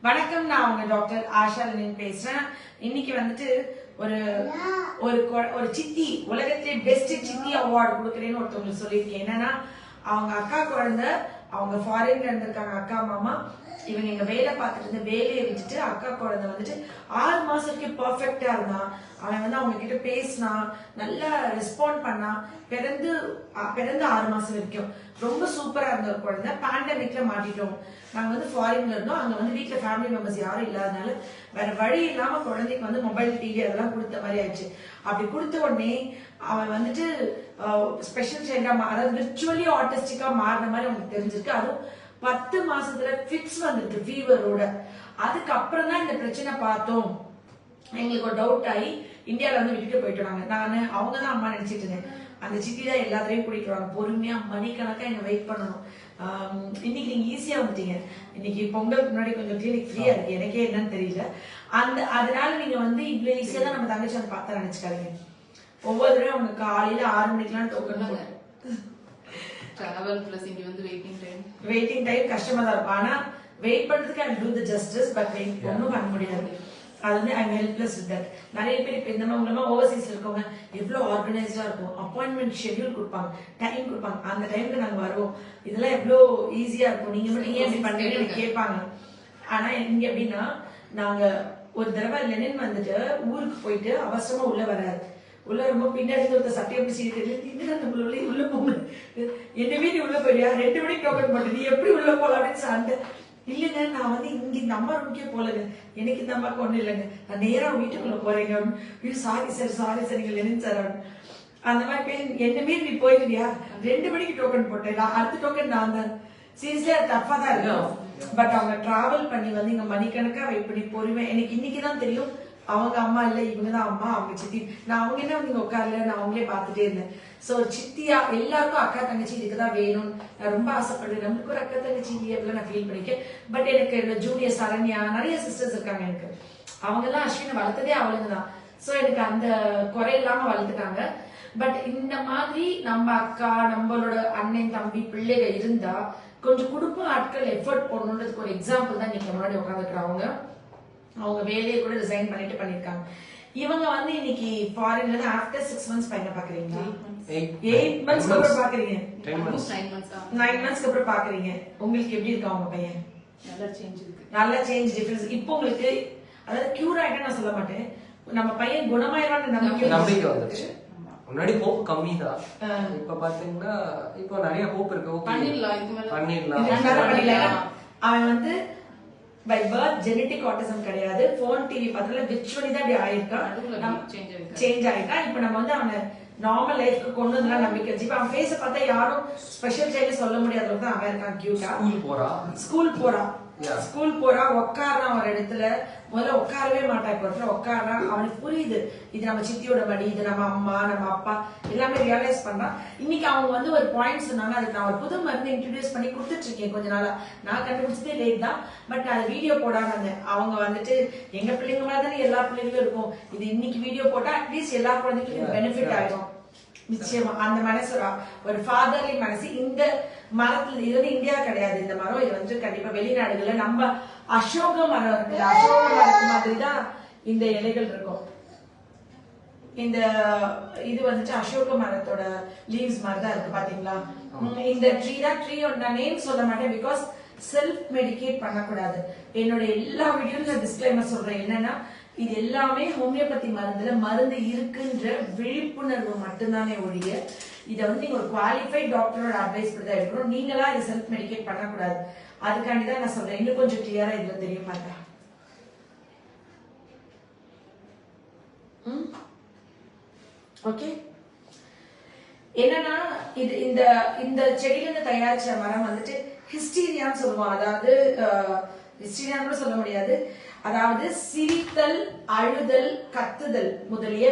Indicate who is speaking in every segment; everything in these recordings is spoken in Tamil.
Speaker 1: வணக்கம், நான் உங்க டாக்டர் ஆஷா லெனின் பேசுறேன். இன்னைக்கு வந்துட்டு ஒரு ஒரு ஒரு சித்தி, உலகத்திலே பெஸ்ட் சித்தி அவார்டு கொடுக்குறேன்னு ஒருத்தவங்களுக்கு சொல்லியிருக்கேன். என்னன்னா, அவங்க அக்கா குழந்தை, அவங்க ஃபாரின்ல இருந்திருக்காங்க, அக்கா மாமா. இவங்க எங்க வேலை பார்த்துட்டு இருந்த வேலையை விட்டுட்டு அக்கா குழந்தை வந்துட்டு 6 மாசம் வரைக்கும் பர்ஃபெக்டா இருந்தான். அவன் வந்து அவங்க கிட்ட பேசினா, நல்லா ரெஸ்பாண்ட் பண்ணா. பிறந்து 6 மாசம் வரைக்கும் ரொம்ப சூப்பரா இருந்த ஒரு குழந்தை. பேண்டமிக்ல மாட்டிட்டோம். நாங்க வந்து ஃபாரின்ல இருந்தோம். அங்க வந்து வீட்டுல ஃபேமிலி மெம்பர்ஸ் யாரும் இல்லாதனால வேற வழி இல்லாம குழந்தைக்கு வந்து மொபைல், டிவி அதெல்லாம் கொடுத்த மாதிரி ஆயிடுச்சு. அப்படி கொடுத்த உடனே அவன் வந்துட்டு ஸ்பெஷல் சைல்டா, அதாவது விர்ச்சுவலி ஆட்டிஸ்டிக்கா மாறின மாதிரி அவங்களுக்கு தெரிஞ்சிருக்கு. அதுவும் 10 மாசத்துல ஃபிட்ஸ் வந்துருக்கு, ஃபீவரோட. அதுக்கப்புறம் தான் இந்த பிரச்சனை பார்த்தோம். எங்களுக்கு ஒரு டவுட் ஆகி இந்தியாவில வந்து விட்டுட்டு போயிட்டாங்க. நானு அவங்க தான் அம்மா நினைச்சிட்டு இருந்தேன். அந்த சித்தி தான் எல்லாத்தையும் கூட்டிட்டு வராங்க. பொறுமையா மணிக்கணக்கா எங்க வெயிட் பண்ணணும். இன்னைக்கு நீங்க ஈஸியா வந்துட்டீங்க. இன்னைக்கு பொங்கலுக்கு முன்னாடி கொஞ்சம் கிளினிக் ஃப்ரீயா இருக்கு. எனக்கே என்னன்னு தெரியல. அதனால நீங்க வந்து இவ்வளவு ஈஸியா தான் நம்ம தங்கச்சி வந்து பார்த்தா நினைச்சுக்காதீங்க. ஒவ்வொரு தடவை அவங்க காலையில 6 மணிக்கெல்லாம் டோக்கன்
Speaker 2: டிராவல் பிளஸ் இங்க வந்து
Speaker 1: வெயிட்டிங் டைம் கஷ்டமா தான் இருக்கும். ஆனா வெயிட் பண்றதுக்கு ஐ டூ தி ஜஸ்டிஸ், பட் ஒன்னும் பண்ண முடியாது. அது வந்து ஐ ஹெல்ப்லெஸ் வித் தட். நிறைய பேர் இப்ப இந்த மூலமா ஓவர்சீஸ்ல இருக்கவங்க எவ்வளவு ஆர்கனைஸ்டா இருக்கும். அப்பாயின்மெண்ட் ஷெட்யூல் கொடுப்பாங்க, டைம் கொடுப்பாங்க. அந்த டைமுக்கு நாங்க வருவோம். இதெல்லாம் எவ்வளவு ஈஸியா இருக்கும். நீங்க மட்டும் ஏன் இப்படி பண்றீங்கன்னு கேட்பாங்க. ஆனா இங்க எப்படின்னா, நாங்க ஒரு தடவை லெனின் வந்துட்டு ஊருக்கு போயிட்டு அவசரமா உள்ள வராது. உள்ள ரொம்ப பின்னாடி ஒருத்த சட்டையை பிடிச்சிட்டு உள்ள போங்க, என்னவே நீ உள்ள போயியா, 2 மணிக்கு டோக்கன் போட்டு நீ எப்படி உள்ள போலாம் அப்படின்னு சண்டை. இல்லைங்க, நான் வந்து இங்க இந்த அம்மா ரூமுக்கே போலங்க, எனக்கு இந்த அம்மாவுக்கு ஒண்ணு இல்லைங்க, நான் நேரா வீட்டுக்குள்ள போறேங்க. சாரி சார் நீங்க லெனின் சார். அந்த மாதிரி பேர் என்ன மீறி நீ போயிருக்கியா, 2 மணிக்கு டோக்கன் போட்டேன், அடுத்த டோக்கன் நான் தான். சீரியஸ்லி அது தப்பா தான் இருக்கும். பட் அவங்க டிராவல் பண்ணி வந்து இங்க மணிக்கணக்கா வெயிட் பண்ணி பொறுமை. எனக்கு இன்னைக்குதான் தெரியும் அவங்க அம்மா இல்ல, இவங்கதான் அம்மா, அவங்க சித்தி. நான் அவங்க என்ன நீங்க உட்கார்ல, நான் அவங்களே பார்த்துட்டே இருந்தேன். சோ சித்தியா எல்லாருக்கும் அக்கா தங்கச்சி இதுக்குதான் வேணும். நான் ரொம்ப ஆசைப்படுறேன், நம்மளுக்கு ஒரு அக்கா தங்கச்சி இல்லையா நான் ஃபீல் பண்ணிக்கேன். பட் எனக்கு ஜூனியர் சரண்யா நிறைய சிஸ்டர்ஸ் இருக்காங்க. எனக்கு அவங்க எல்லாம் அஸ்வினை வளர்த்ததே அவளுங்க தான். சோ எனக்கு அந்த குறை இல்லாம வளர்த்துட்டாங்க. பட் இந்த மாதிரி நம்ம அக்கா, நம்மளோட அண்ணன், தம்பி, பிள்ளைகள் இருந்தா கொஞ்சம் குடும்ப ஆட்கள் எஃபர்ட் போடணுன்றதுக்கு ஒரு எக்ஸாம்பிள் தான் நீங்க முன்னாடி உட்காந்துருக்காங்க. அவங்க வேலையை கூட ரிசைன் பண்ணிட்டு பண்ணிருக்காங்க. இவங்க வந்து இன்னைக்கு ஃபாரின்ல இருந்து ஆஃப்டர் 6 மந்த்ஸ் பையனை பாக்குறீங்களா? 8 மந்த்ஸ்க்கு அப்புறம் பாக்குறீங்க, 9 மந்த்ஸ்க்கு அப்புறம் பாக்குறீங்க. உங்களுக்கு எப்படி இருக்கு அவங்க பையன்? நல்ல சேஞ்ச் டிஃபரன்ஸ். இப்போ உங்களுக்கு அதாவது கியூர் ஆயிட்டா நான் சொல்ல மாட்டேன், நம்ம பையன் குணமாயிரான்னு
Speaker 3: நம்பிக்கை வந்துச்சு. முன்னாடி ஹோப் கம்மி தான். இப்ப பாத்தீங்கன்னா இப்போ நிறைய ஹோப் இருக்கு. பண்ணிடலாம்.
Speaker 1: அவன் வந்து பை பர்த் ஜெனடிக் ஆட்டிசம் கிடையாது. போன், டிவி பார்த்ததுல விர்ச்சுவலி தான் இப்படி ஆயிருக்கான், சேஞ்ச் ஆயிருக்கான். இப்ப நம்ம வந்து அவனை நார்மல் லைஃப்க்கு கொண்டு வந்து நம்பிக்கை வச்சு, இப்ப அவன் ஃபேஸ பார்த்தா யாரும் ஸ்பெஷல் சைல்டு சொல்ல முடியாத தான் அவன் இருக்கான். கியூட்டா ஸ்கூல் போறான், உட்காரான் ஒரு இடத்துல. முதல்ல உட்காரவே மாட்டான், இப்ப இடத்துல உட்காரான். அவனுக்கு புரியுது இது நம்ம சித்தியோட மடி, இது நம்ம அம்மா, நம்ம அப்பா, எல்லாமே ரியலைஸ் பண்றான். இன்னைக்கு அவங்க வந்து ஒரு பாயிண்ட் சொன்னாங்க, அதுக்கு நான் ஒரு புது மருந்து இன்ட்ரடியூஸ் பண்ணி கொடுத்துட்டு இருக்கேன் கொஞ்ச நாளா. நான் கண்டுபிடிச்சதே லேட் தான், பட் அது வீடியோ போடாம அவங்க வந்துட்டு எங்க பிள்ளைங்க மாதிரி தானே எல்லா பிள்ளைங்களும் இருக்கும், இது இன்னைக்கு வீடியோ போட்டா அட்லீஸ்ட் எல்லா குழந்தைகளுக்கும் பெனிஃபிட் ஆயிடும். நிச்சயமா அந்த மனசு, ஒரு ஃபாதர்லி மனசு. இந்த மரத்துல இது வந்து இந்தியா கிடையாது இந்த மரம், இது வந்து கண்டிப்பா வெளிநாடுகள்ல நம்ம அசோக மரம் இருக்கு, அசோக மரத்து மாதிரிதான் இந்த இலைகள் இருக்கும். இந்த இது வந்துட்டு அசோக மரத்தோட லீவ்ஸ் மாதிரி தான் இருக்கு, பாத்தீங்களா? இந்த ட்ரீ தான். ட்ரீ நான் நேம் சொல்ல மாட்டேன், பிகாஸ் செல்ஃப் மெடிகேட் பண்ணக்கூடாது. என்னோட எல்லா வீடியோல டிஸ்க்ளைமர் சொல்றேன். என்னன்னா, இது எல்லாமே ஹோமியோபதி மருந்துல மருந்து இருக்குன்ற விழிப்புணர்வு மட்டும்தானே ஒழிய, இதை வந்து நீங்க ஒரு குவாலிஃபைட் டாக்டரோட அட்வைஸ் படி தான் எடுக்கணும். நீங்களா இதை செல்ஃப் மெடிகேட் பண்ணக்கூடாது. அதுக்காண்டிதான் நான் சொல்றேன். இன்னும் கொஞ்சம் கிளியரா இதுல தெரிய மாட்டேன். ஓகே, என்னன்னா இது இந்த இந்த செடியில இருந்து தயாரிச்ச மரம் வந்துட்டு ஹிஸ்டீரியான்னு சொல்லுவோம். அதாவது ஹிஸ்டீரியான்னு சொல்ல முடியாது, அதாவது சிரித்தல், அழுதல், கத்துதல் முதலிய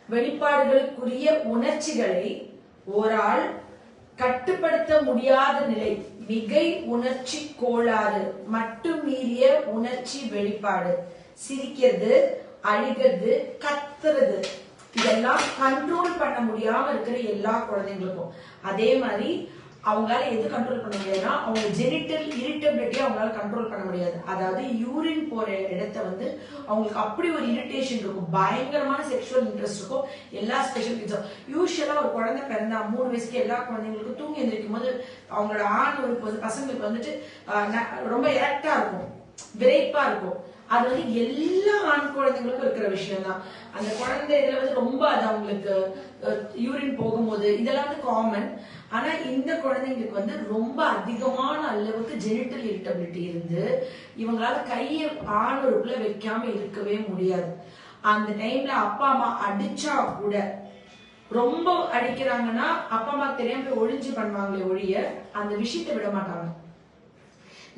Speaker 1: வெளிப்பாடுகளுக்குரிய உணர்ச்சிகளை ஓரால் கட்டுப்படுத்த முடியாத நிலை, மிகை உணர்ச்சி கோளாறு, மட்டும் மீறிய உணர்ச்சி வெளிப்பாடு, சிரிக்கிறது, அழுகிறது, கத்துறது, இதெல்லாம் கண்ட்ரோல் பண்ண முடியாம இருக்கிற எல்லா குழந்தைங்களுக்கும். அதே மாதிரி அவங்களால எது கண்ட்ரோல் பண்ண முடியாதுன்னா அவங்க ஜெனிட்டல் இரிட்டபிலிட்டியை அவங்களால கண்ட்ரோல் பண்ண முடியாது. அதாவது யூரின் போற இடத்த வந்து அவங்களுக்கு அப்படி ஒரு இரிட்டேஷன் இருக்கும், பயங்கரமான செக்ஷுவல் இன்ட்ரெஸ்ட் இருக்கும். எல்லா ஸ்பெஷல் கிட்ஸும் யூஸ்வலா ஒரு குழந்தை பிறந்தா 3 வயசுக்கு எல்லா குழந்தைங்களுக்கும் தூங்கி எந்திரிக்கும் போது அவங்களோட ஆண் உறுப்பு வந்து பசங்களுக்கு வந்துட்டு ரொம்ப எரக்டா இருக்கும், விரைப்பா இருக்கும். அது வந்து எல்லா ஆண் குழந்தைங்களுக்கும் இருக்கிற விஷயம் தான். அந்த குழந்தை இதுல வந்து ரொம்ப அது அவங்களுக்கு யூரின் போகும்போது இதெல்லாம் வந்து காமன். ஆனா இந்த குழந்தைங்களுக்கு வந்து ரொம்ப அதிகமான அளவுக்கு ஜெனிட்டல் இரிட்டபிலிட்டி இருந்து இவங்களால கையை ஆண் உறுப்புல வைக்காம இருக்கவே முடியாது. அந்த டைம்ல அப்பா அம்மா அடிச்சா கூட, ரொம்ப அடிக்கிறாங்கன்னா அப்பா அம்மா தெரியாம போய் ஒழிஞ்சு பண்ணுவாங்களே ஒழிய அந்த விஷயத்தை விட மாட்டாங்க.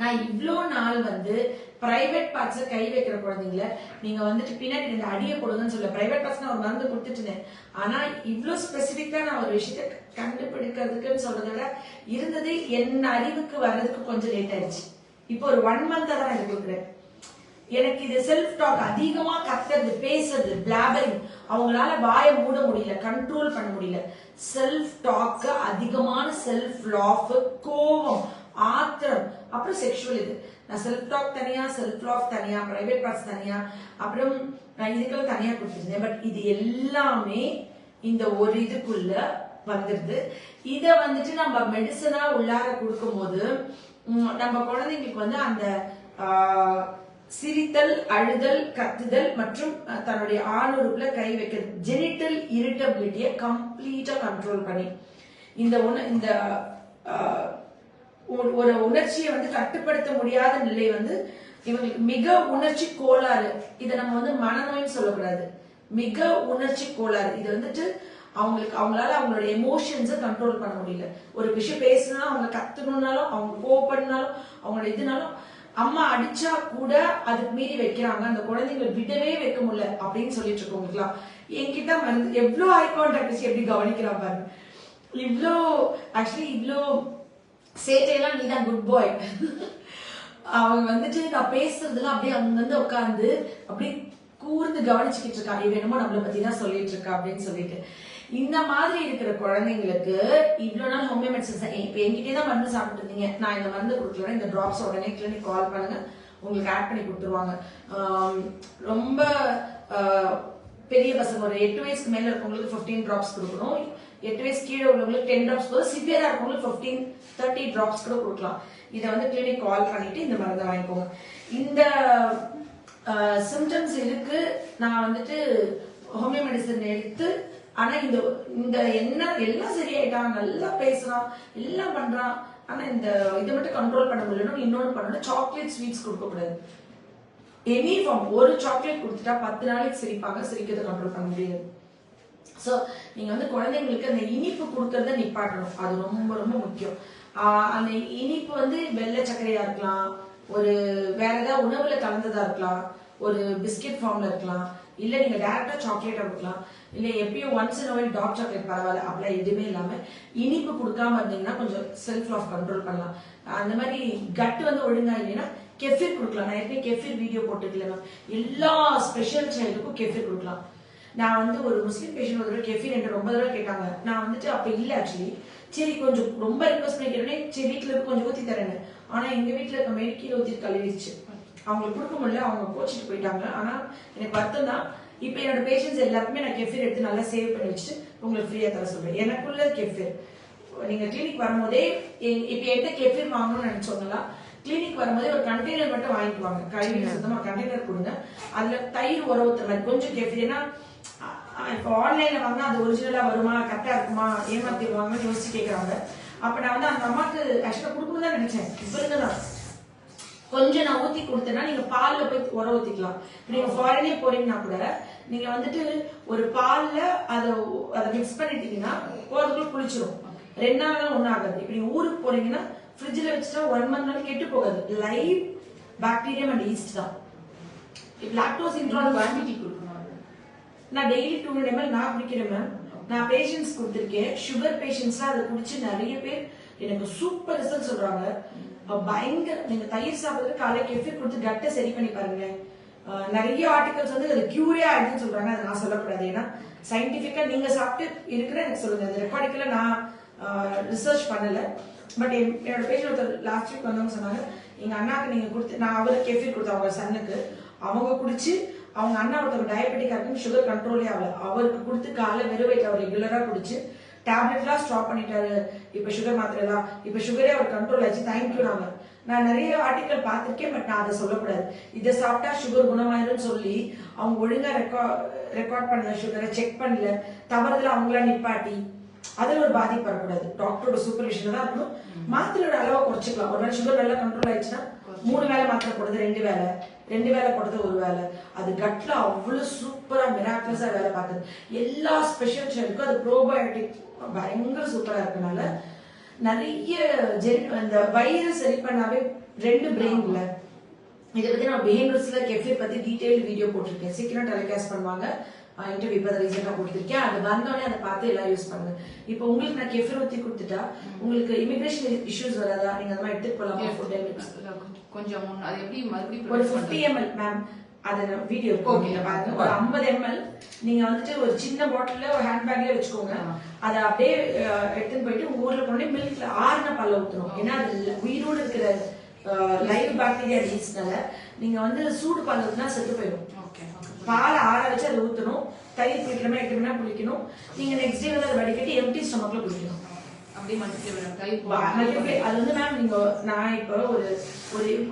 Speaker 1: நான் இவ்வளோ நாள் வந்து பிரைவேட் பார்ட்ஸ்ல கை வைக்கிற குழந்தைங்கள நீங்க வந்துட்டு பின்னாடி இந்த அடியை போடுங்கன்னு சொல்ல, பிரைவேட் பார்ட்ஸ் நான் ஒரு மருந்து கொடுத்துட்டு இருந்தேன். ஆனா இவ்வளோ ஸ்பெசிபிக்கா நான் ஒரு விஷயத்த கண்டுபிடிக்கிறதுக்குன்னு சொல்றதை விட இருந்தது என் அறிவுக்கு வர்றதுக்கு கொஞ்சம் லேட் ஆயிடுச்சு. இப்போ ஒரு 1 month தான் நான் கொடுக்குறேன். எனக்கு இது செல்ஃப் டாக் அதிகமா கத்துறது, பேசுறது, பிளாபரிங், அவங்களால வாயை மூட முடியல, கண்ட்ரோல் பண்ண முடியல. செல்ஃப் டாக் அதிகமான செல்ஃப் லாஃப், கோவம், ஆத்திரம், அப்புறம் செக்ஷுவல். இது நான் செல்ஃப் டாக் தனியா, செல்ஃப் லாஃப் தனியா, பிரைவேட் பார்ட்ஸ் தனியா, அப்புறம் நான் இதுக்கெல்லாம் தனியா கொடுத்துருந்தேன். பட் இது எல்லாமே இந்த ஒரு இதுக்குள்ள வந்துருது. இத வந்துட்டு நம்ம மெடிசனா உள்ளார கொடுக்கும் போது நம்ம குழந்தைங்களுக்கு வந்து அந்த சிரித்தல், அழுதல், கத்துதல் மற்றும் தன்னுடைய ஆணுறுப்புல கை வைக்கிறது, ஜெனிட்டல் இரிட்டபிலிட்டியை கம்ப்ளீட்டா கண்ட்ரோல் பண்ணி இந்த ஒரு உணர்ச்சியை வந்து கட்டுப்படுத்த முடியாத நிலை வந்து இவங்களுக்கு மிக உணர்ச்சி கோளாறு. இதை நம்ம வந்து மனநோய்னு சொல்லக்கூடாது, மிக உணர்ச்சி கோளாறு. இது வந்துட்டு அவங்களால அவங்களோட எமோஷன்ஸை கண்ட்ரோல் பண்ண முடியல. ஒரு விஷயம் பேசினா அவங்க கத்துனாலும், அவங்க கோபப்படினாலும், அவங்களோட இதுனாலும், அம்மா அடிச்சா கூட அதுக்கு மீறி வைக்கிறாங்க. அந்த குழந்தைங்களை விடவே வைக்க முடியல அப்படின்னு சொல்லிட்டு இருக்கவங்களுக்குலாம் என்கிட்ட வந்து எவ்வளவு ஐ கான்டாக்ட் எப்படி கவனிக்கிறான் பாருங்க. இவ்வளோ ஆக்சுவலி இவ்வளோ சேட்டையெல்லாம் நீதான் குட் பாய். அவங்க வந்துட்டு நான் பேசுறதுலாம் அப்படியே அவங்க வந்து உட்காந்து அப்படியே கூர்ந்து கவனிச்சுக்கிட்டு இருக்கா, இவ என்னமோ நம்மளை பத்தி தான் சொல்லிட்டு இருக்கா அப்படின்னு சொல்லிட்டு. இந்த மாதிரி இருக்கிற குழந்தைங்களுக்கு இவ்வளவு நாள் ஹோமியோ மெடிசன்ஸ் இப்ப என்கிட்டே தான் மருந்து சாப்பிட்டு இருந்தீங்க, நான் இந்த மருந்து கொடுக்கல, இந்த டிராப்ஸ் உடனே கிளினிக் கால் பண்ணுங்க, உங்களுக்கு ஆட் பண்ணி கொடுத்துருவாங்க. ரொம்ப பெரிய பசங்க ஒரு 8 வயசுக்கு மேல இருக்கவங்களுக்கு 15 டிராப்ஸ் கொடுக்கணும். 8 வயசு கீழே உள்ளவங்களுக்கு 10 டிராப்ஸ் போதும். சிவியரா இருக்கவங்களுக்கு 15-30 டிராப்ஸ் கூட கொடுக்கலாம். இதை வந்து கிளினிக் கால் பண்ணிட்டு இந்த மருந்தை வாங்கிக்கோங்க. இந்த சிம்டம்ஸ் இருக்கு, நான் வந்துட்டு ஹோமியோ மெடிசன் எடுத்து, ஆனா இந்த என்ன எல்லாம் சரியாயிட்டான், நல்லா பேசுறான், எல்லாம் பண்றான், ஆனா இந்த இதை மட்டும் கண்ட்ரோல் பண்ண முடியணும். இன்னொன்னு பண்ணணும், சாக்லேட் ஸ்வீட்ஸ் கொடுக்க கூடாது. எனி ஃபார்ம் ஒரு சாக்லேட் கொடுத்துட்டா 10 நாளைக்கு சிரிப்பாங்க, சிரிக்கிறத கண்ட்ரோல் பண்ண முடியாது. சோ நீங்க வந்து குழந்தைங்களுக்கு அந்த இனிப்பு கொடுக்கறத நிப்பாட்டணும், அது ரொம்ப ரொம்ப முக்கியம். அந்த இனிப்பு வந்து வெள்ளை சர்க்கரையா இருக்கலாம், ஒரு வேற ஏதாவது உணவுல கலந்ததா இருக்கலாம், ஒரு பிஸ்கெட் ஃபார்ம்ல இருக்கலாம், இல்ல நீங்க டைரக்டா சாக்லேட்டா கொடுக்கலாம், இல்ல எப்பயும் once in a while dark chocolate பரவாயில்ல, அப்படிலாம் எதுவுமே இல்லாம இனிப்பு கொடுக்காம இருந்தீங்கன்னா கொஞ்சம் செல்ஃப் லாஃப் கண்ட்ரோல் பண்ணலாம். அந்த மாதிரி கட் வந்து ஒழுங்கா இல்லைன்னா கெஃபிர் கொடுக்கலாம். நான் எப்பயும் கெஃபிர் வீடியோ போட்டுக்கல, எல்லா ஸ்பெஷல் சைல்டுக்கும் கெஃபிர் கொடுக்கலாம். நான் வந்து ஒரு முஸ்லீம் பேஷண்ட் ஒரு தடவை கெஃபிர் என்று ரொம்ப தடவை கேட்டாங்க. நான் வந்துட்டு அப்ப இல்ல ஆக்சுவலி, சரி கொஞ்சம் ரொம்ப ரிக்வஸ்ட் பண்ணி கேட்டேன், சரி வீட்டுல இருக்கு கொஞ்சம் ஊத்தி தரேன்னு. ஆனா எங்க வீட்டுல இருக்க மேற்கீழ ஊத்தி கழுவிடுச்சு, அவங்களுக்கு கொடுக்க முடியல, அவங்க கோச்சிட்டு போயிட்டாங்க. ஆனா எனக்கு வருத்தம் தான். இப்ப என்னோட பேஷண்ட்ஸ் எல்லாருக்குமே நான் கெஃபிர் எடுத்து நல்லா சேவ் பண்ணி வச்சுட்டு உங்களுக்கு ஃப்ரீயா தர சொல்றேன். எனக்குள்ள கெஃபிர் நீங்க கிளினிக் வரும்போதே இப்ப எந்த கெஃபிர் வாங்கணும்னு நினைச்சோங்களா, கிளினிக் வரும்போதே ஒரு கண்டெய்னர் மட்டும் வாங்கிக்குவாங்க, கழுவி சுத்தமா கண்டெய்னர் கொடுங்க, அதுல தயிர் உர ஊத்துற மாதிரி கொஞ்சம் கெஃபிர். ஏன்னா இப்போ ஆன்லைன்ல வாங்கினா அது ஒரிஜினலா வருமா, கரெக்டா இருக்குமா, ஏமாத்திடுவாங்கன்னு யோசிச்சு கேட்கறாங்க. அப்ப நான் வந்து அந்த அம்மாக்கு ஆக்சுவலா கொடுக்கணும் தான் நினைச்சேன். இப்ப இருக்குதான் கொஞ்சம் நான் ஊத்தி கொடுத்தேன்னா நீங்க பால்ல போய் உர ஊத்திக்கலாம். நீங்க ஃபாரினே போறீங்கன்னா கூட நீங்க வந்துட்டு ஒரு பால்ல அதை மிக்ஸ் பண்ணிட்டீங்கன்னா போறதுக்குள்ள புளிச்சிடும், 2 நாள் ஒன்னும் ஆகாது. இப்படி ஊருக்கு போறீங்கன்னா ஃப்ரிட்ஜ்ல வச்சுட்டா 1 month கெட்டு போகாது. லைவ் பாக்டீரியம் அண்ட் ஈஸ்ட் தான். லாக்டோஸ் இன்ட்ரால் குவான்டிட்டி கொடுக்கணும். நான் டெய்லி 200 ml நான் குடிக்கிறேன் மேம். நான் பேஷண்ட்ஸ் கொடுத்துருக்கேன், சுகர் பேஷண்ட்ஸ்லாம் அதை குடிச்சு நிறைய பேர் எனக்கு சூப்பர் ரிசல்ட் சொல்றாங்க. பயங்கர, நீங்க தயிர் சாப்பிடுறது காலை கெஃபிர் கொடுத்து கட்டை சரி பண்ணி பாருங்க. நிறைய ஆர்டிகல்ஸ் வந்து அது கியூரே ஆயிடுதுன்னு சொல்றாங்க. அதை நான் சொல்லக்கூடாது, ஏன்னா சயின்டிபிக்கா நீங்க சாப்பிட்டு இருக்கிற எனக்கு சொல்லுங்க. அது ரெக்கார்டிக்கல நான் ரிசர்ச் பண்ணல. பட் என்னோட பேஷண்ட் ஒருத்தர் லாஸ்ட் வீக் வந்தவங்க சொன்னாங்க எங்க அண்ணாக்கு நீங்க கொடுத்து, நான் அவருக்கு கெஃபீர் கொடுத்தேன் அவங்க சன்னுக்கு, அவங்க குடிச்சு அவங்க அண்ணா ஒருத்தர் டயபெட்டிக் இருக்கு, சுகர் கண்ட்ரோலே ஆகல, அவருக்கு கொடுத்து காலை வெறும் வயிற்று அவர் ரெகுலரா குடிச்சு டேப்லெட்லாம் ஸ்டாப் பண்ணிட்டாரு, இப்ப சுகர் மாத்திரைலாம், இப்ப சுகரே அவர் கண்ட்ரோல் ஆச்சு, தேங்க்யூ. நான் நிறைய ஆர்டிக்கல் பார்த்திருக்கேன், பட் நான் அதை சொல்லக்கூடாது. இதை சாப்பிட்டா சுகர் குணமாயிரும்னு சொல்லி அவங்க ஒழுங்கா ரெக்கார்ட் பண்ணல, சுகரை செக் பண்ணல, தவறுதல அவங்கள நிப்பாட்டி அதுல ஒரு பாதிப்பு வரக்கூடாது. டாக்டரோட சூப்பர்விஷன்ல தான் இருக்கணும். மாத்திரையோட அளவை குறைச்சிக்கலாம். ஒரு வேளை சுகர் நல்லா கண்ட்ரோல் ஆயிடுச்சுன்னா 3 வேளை மாத்திரை போடுறது 2 வேளை, 2 வேளை போடுறது 1 வேளை. அது கட்ல அவ்வளவு சூப்பரா மிராக்கிளஸா வேலை பார்த்தது. எல்லா ஸ்பெஷல் ஷெல்க்கும் அது ப்ரோபயோட்டிக் பயங்கர சூப்பரா இருக்கனால நிறைய இந்த வைரஸ் சரி பண்ணாவே 2 பிரெயின்ல இதை பத்தி நான் பிஹேவியர்ஸ்ல கெஃபீர் பத்தி டீடைல் வீடியோ போட்டிருக்கேன். சீக்கிரம் டெலிகாஸ்ட் பண்ணுவாங்க, இன்டர்வியூ இப்போ ரீசெண்டாக கொடுத்துருக்கேன். அது வந்தோடனே அதை பார்த்து எல்லாம் யூஸ் பண்ணுங்க. இப்போ உங்களுக்கு நான் கெஃபீர் ஊற்றி கொடுத்துட்டா உங்களுக்கு இமிகிரேஷன் இஷ்யூஸ் வராதா? நீங்க அந்த மாதிரி எடுத்துட்டு போலாமா? ஃபுட்
Speaker 2: கொஞ்சம் அது எப்படி மறுபடியும்
Speaker 1: ஒரு 50 ml மேம், அது வீடியோ பாருங்க. ஒரு 50 ml நீங்க வந்துட்டு ஒரு சின்ன பாட்டில்ல ஒரு ஹேண்ட் பேக்ல வச்சுக்கோங்க. அதை அப்படியே எடுத்துன்னு போயிட்டு உங்க ஊர்ல கொண்டு மில்க்ல ஆறுன பால்ல ஊற்றணும். ஏன்னா அது உயிரோடு இருக்கிற லைவ் பாக்டீரியா டிசீஸ்னால நீங்க வந்து சூடு பால் ஊற்றினா செத்து போயிடும். பாலை ஆற வச்சு அதை ஊற்றணும். தயிர் குடிக்கணுமா 8 மணி நேரம் குடிக்கணும். நீங்க நெக்ஸ்ட் டே வந்து அதை வடிகட்டி எம்டி ஸ்டொமக்ல குடிக்கணும். அது வந்து மேம் நீங்க நான் இப்ப ஒரு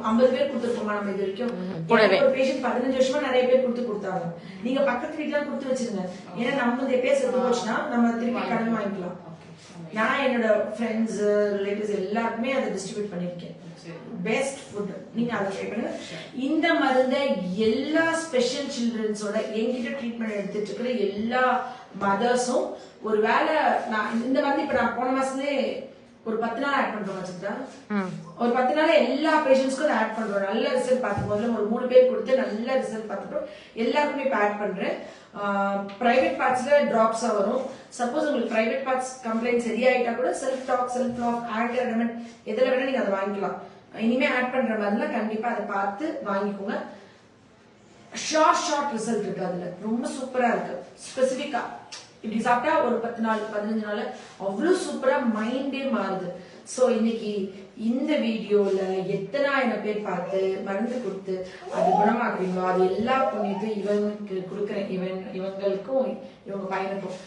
Speaker 1: 50 பேர் கொடுத்துருப்போமா நம்ம இது வரைக்கும். ஒரு பேஷண்ட் 15 வருஷமா நிறைய பேர் கொடுத்தாங்க. நீங்க பக்கத்து வீட்டுல கொடுத்து வச்சிருங்க. ஏன்னா நம்ம பேர் செத்து போச்சுன்னா நம்ம திருப்பி கடன் வாங்கிக்கலாம். நான் என்னோட ஃப்ரெண்ட்ஸ் ரிலேட்டிவ்ஸ் எல்லாருக்குமே அதை டிஸ்ட்ரிபியூட் பண்ணிருக்கேன். பெஸ்ட் ஃபுட், நீங்க அதை ட்ரை பண்ணுங்க. இந்த மருந்தை எல்லா ஸ்பெஷல் சில்ட்ரன்ஸோட என்கிட்ட ட்ரீட்மெண்ட் எடுத்துட்டு இருக்கிற எல்லா மதர்ஸும் ஒரு வேளை நான் இந்த மருந்து இப்ப நான் போன மாசத்துலயே ஒரு 10 நாள் ஆட் பண்றோம் வச்சுக்கிட்டா, ஒரு 10 நாள் எல்லா பேஷண்ட்ஸ்க்கும் ஆட் பண்றோம். நல்ல ரிசல்ட் பார்த்து முதல்ல ஒரு 3 பேர் கொடுத்து நல்ல ரிசல்ட் பார்த்துட்டோம். எல்லாருக்குமே இப்ப ஆட் பண்றேன். பிரைவேட் பார்ட்ஸ்ல டிராப்ஸா வரும். சப்போஸ் உங்களுக்கு பிரைவேட் பார்ட்ஸ் கம்ப்ளைண்ட் சரியாயிட்டா கூட self talk, self lock, anchor ரெமெண்ட் எதுல வேணா நீங்க அதை வாங்கிக்கலாம். இனிமே ஆட் பண்ற மாதிரிலாம் கண்டிப்பா அதை பார்த்து வாங்கிக்கோங்க. ஷார்ட் ரிசல்ட் இருக்கு, அதுல ரொம்ப சூப்பரா இருக்கு. ஸ்பெசிபிக்கா இப்படி சாப்பிட்டா ஒரு 10 நாள் 15 நாள் அவ்வளவு சூப்பரா மைண்டே மாறுது. சோ இன்னைக்கு இந்த வீடியோல எத்தனாயிரம் பேர் பார்த்து மருந்து கொடுத்து அது குணமாக்குறீங்களோ அது எல்லா புண்ணியத்தையும் இவனுக்கு கொடுக்குறேன். இவங்களுக்கும் இவங்க பையனுக்கும்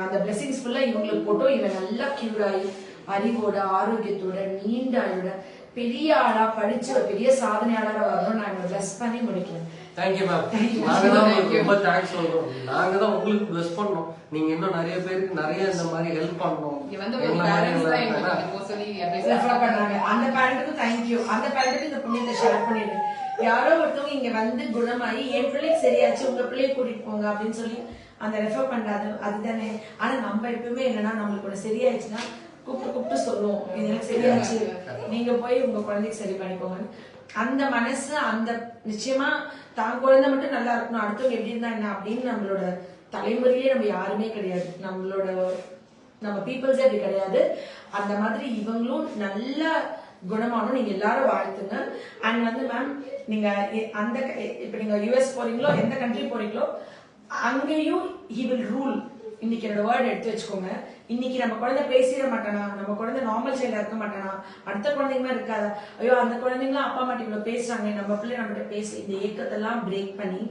Speaker 1: அந்த பிளெஸிங்ஸ் ஃபுல்லா இவங்களுக்கு போட்டோம். இவன் நல்லா கியூர் ஆகி அறிவோட ஆரோக்கியத்தோட நீண்ட ஆளோட பெரிய ஆளா படிச்சு ஒரு பெரிய சாதனையாளரா வரணும். நான் பிளஸ் பண்ணி முடிக்கிறேன்.
Speaker 3: Thank you ma'am. நாங்க தான் உங்களுக்கு ரொம்ப தேங்க்ஸ் சொல்றோம். நாங்க தான் உங்களுக்கு பிளஸ் பண்ணோம். நீங்க இன்னும் நிறைய பேருக்கு நிறைய இந்த மாதிரி ஹெல்ப் பண்ணணும்.
Speaker 1: அந்த பேரண்ட்டுக்கும் தேங்க்யூ. அந்த பேரண்ட்டுக்கு இந்த புண்ணியத்தை ஷேர் பண்ணிடுங்க. யாரோ ஒருத்தவங்க இங்க வந்து குணமாயி என் பிள்ளைக்கு சரியாச்சு உங்க பிள்ளைய கூட்டிட்டு போங்க அப்படின்னு சொல்லி அந்த ரெஃபர் பண்றாது அதுதானே. ஆனா நம்ம எப்பவுமே என்னன்னா நம்மளுக்கு ஒண்ணு சரியாயிடுச்சுன்னா கூப்பிட்டு சொல்லுவோம் எனக்கு சரியாச்சு, நீங்க போய் உங்க குழந்தைக்கு சரி பண்ணிக்கோங்க. அந்த மனசு அந்த நிச்சயமா தான் குழந்தை மட்டும் நல்லா இருக்கணும், அடுத்தவங்க எப்படி இருந்தா என்ன அப்படின்னு நம்மளோட தலைமுறையிலே நம்ம யாருமே கிடையாது. நம்ம பீப்புள்ஸே அப்படி கிடையாது. அந்த மாதிரி இவங்களும் நல்ல குணமானும் நீங்க எல்லாரும் வாழ்த்துங்க. அண்ட் வந்து மேம் நீங்க அந்த இப்ப நீங்க யூஎஸ் போறீங்களோ எந்த கண்ட்ரி போறீங்களோ அங்கேயும் he will rule. இன்னைக்கு என்னோட வேர்ட் எடுத்து வச்சுக்கோங்க. இன்னைக்கு நம்ம குழந்தை பேசிட மாட்டானா, நம்ம குழந்தை நார்மல் சைல்டா இருக்க மாட்டானா, அடுத்த குழந்தைங்களா இருக்காதா, ஐயோ அந்த குழந்தைங்களாம் அப்பா அம்மா இவ்வளவு பேசுறாங்க நம்ம பிள்ளை நம்மகிட்ட பேச, இந்த ஏக்கத்தெல்லாம் பிரேக் பண்ணி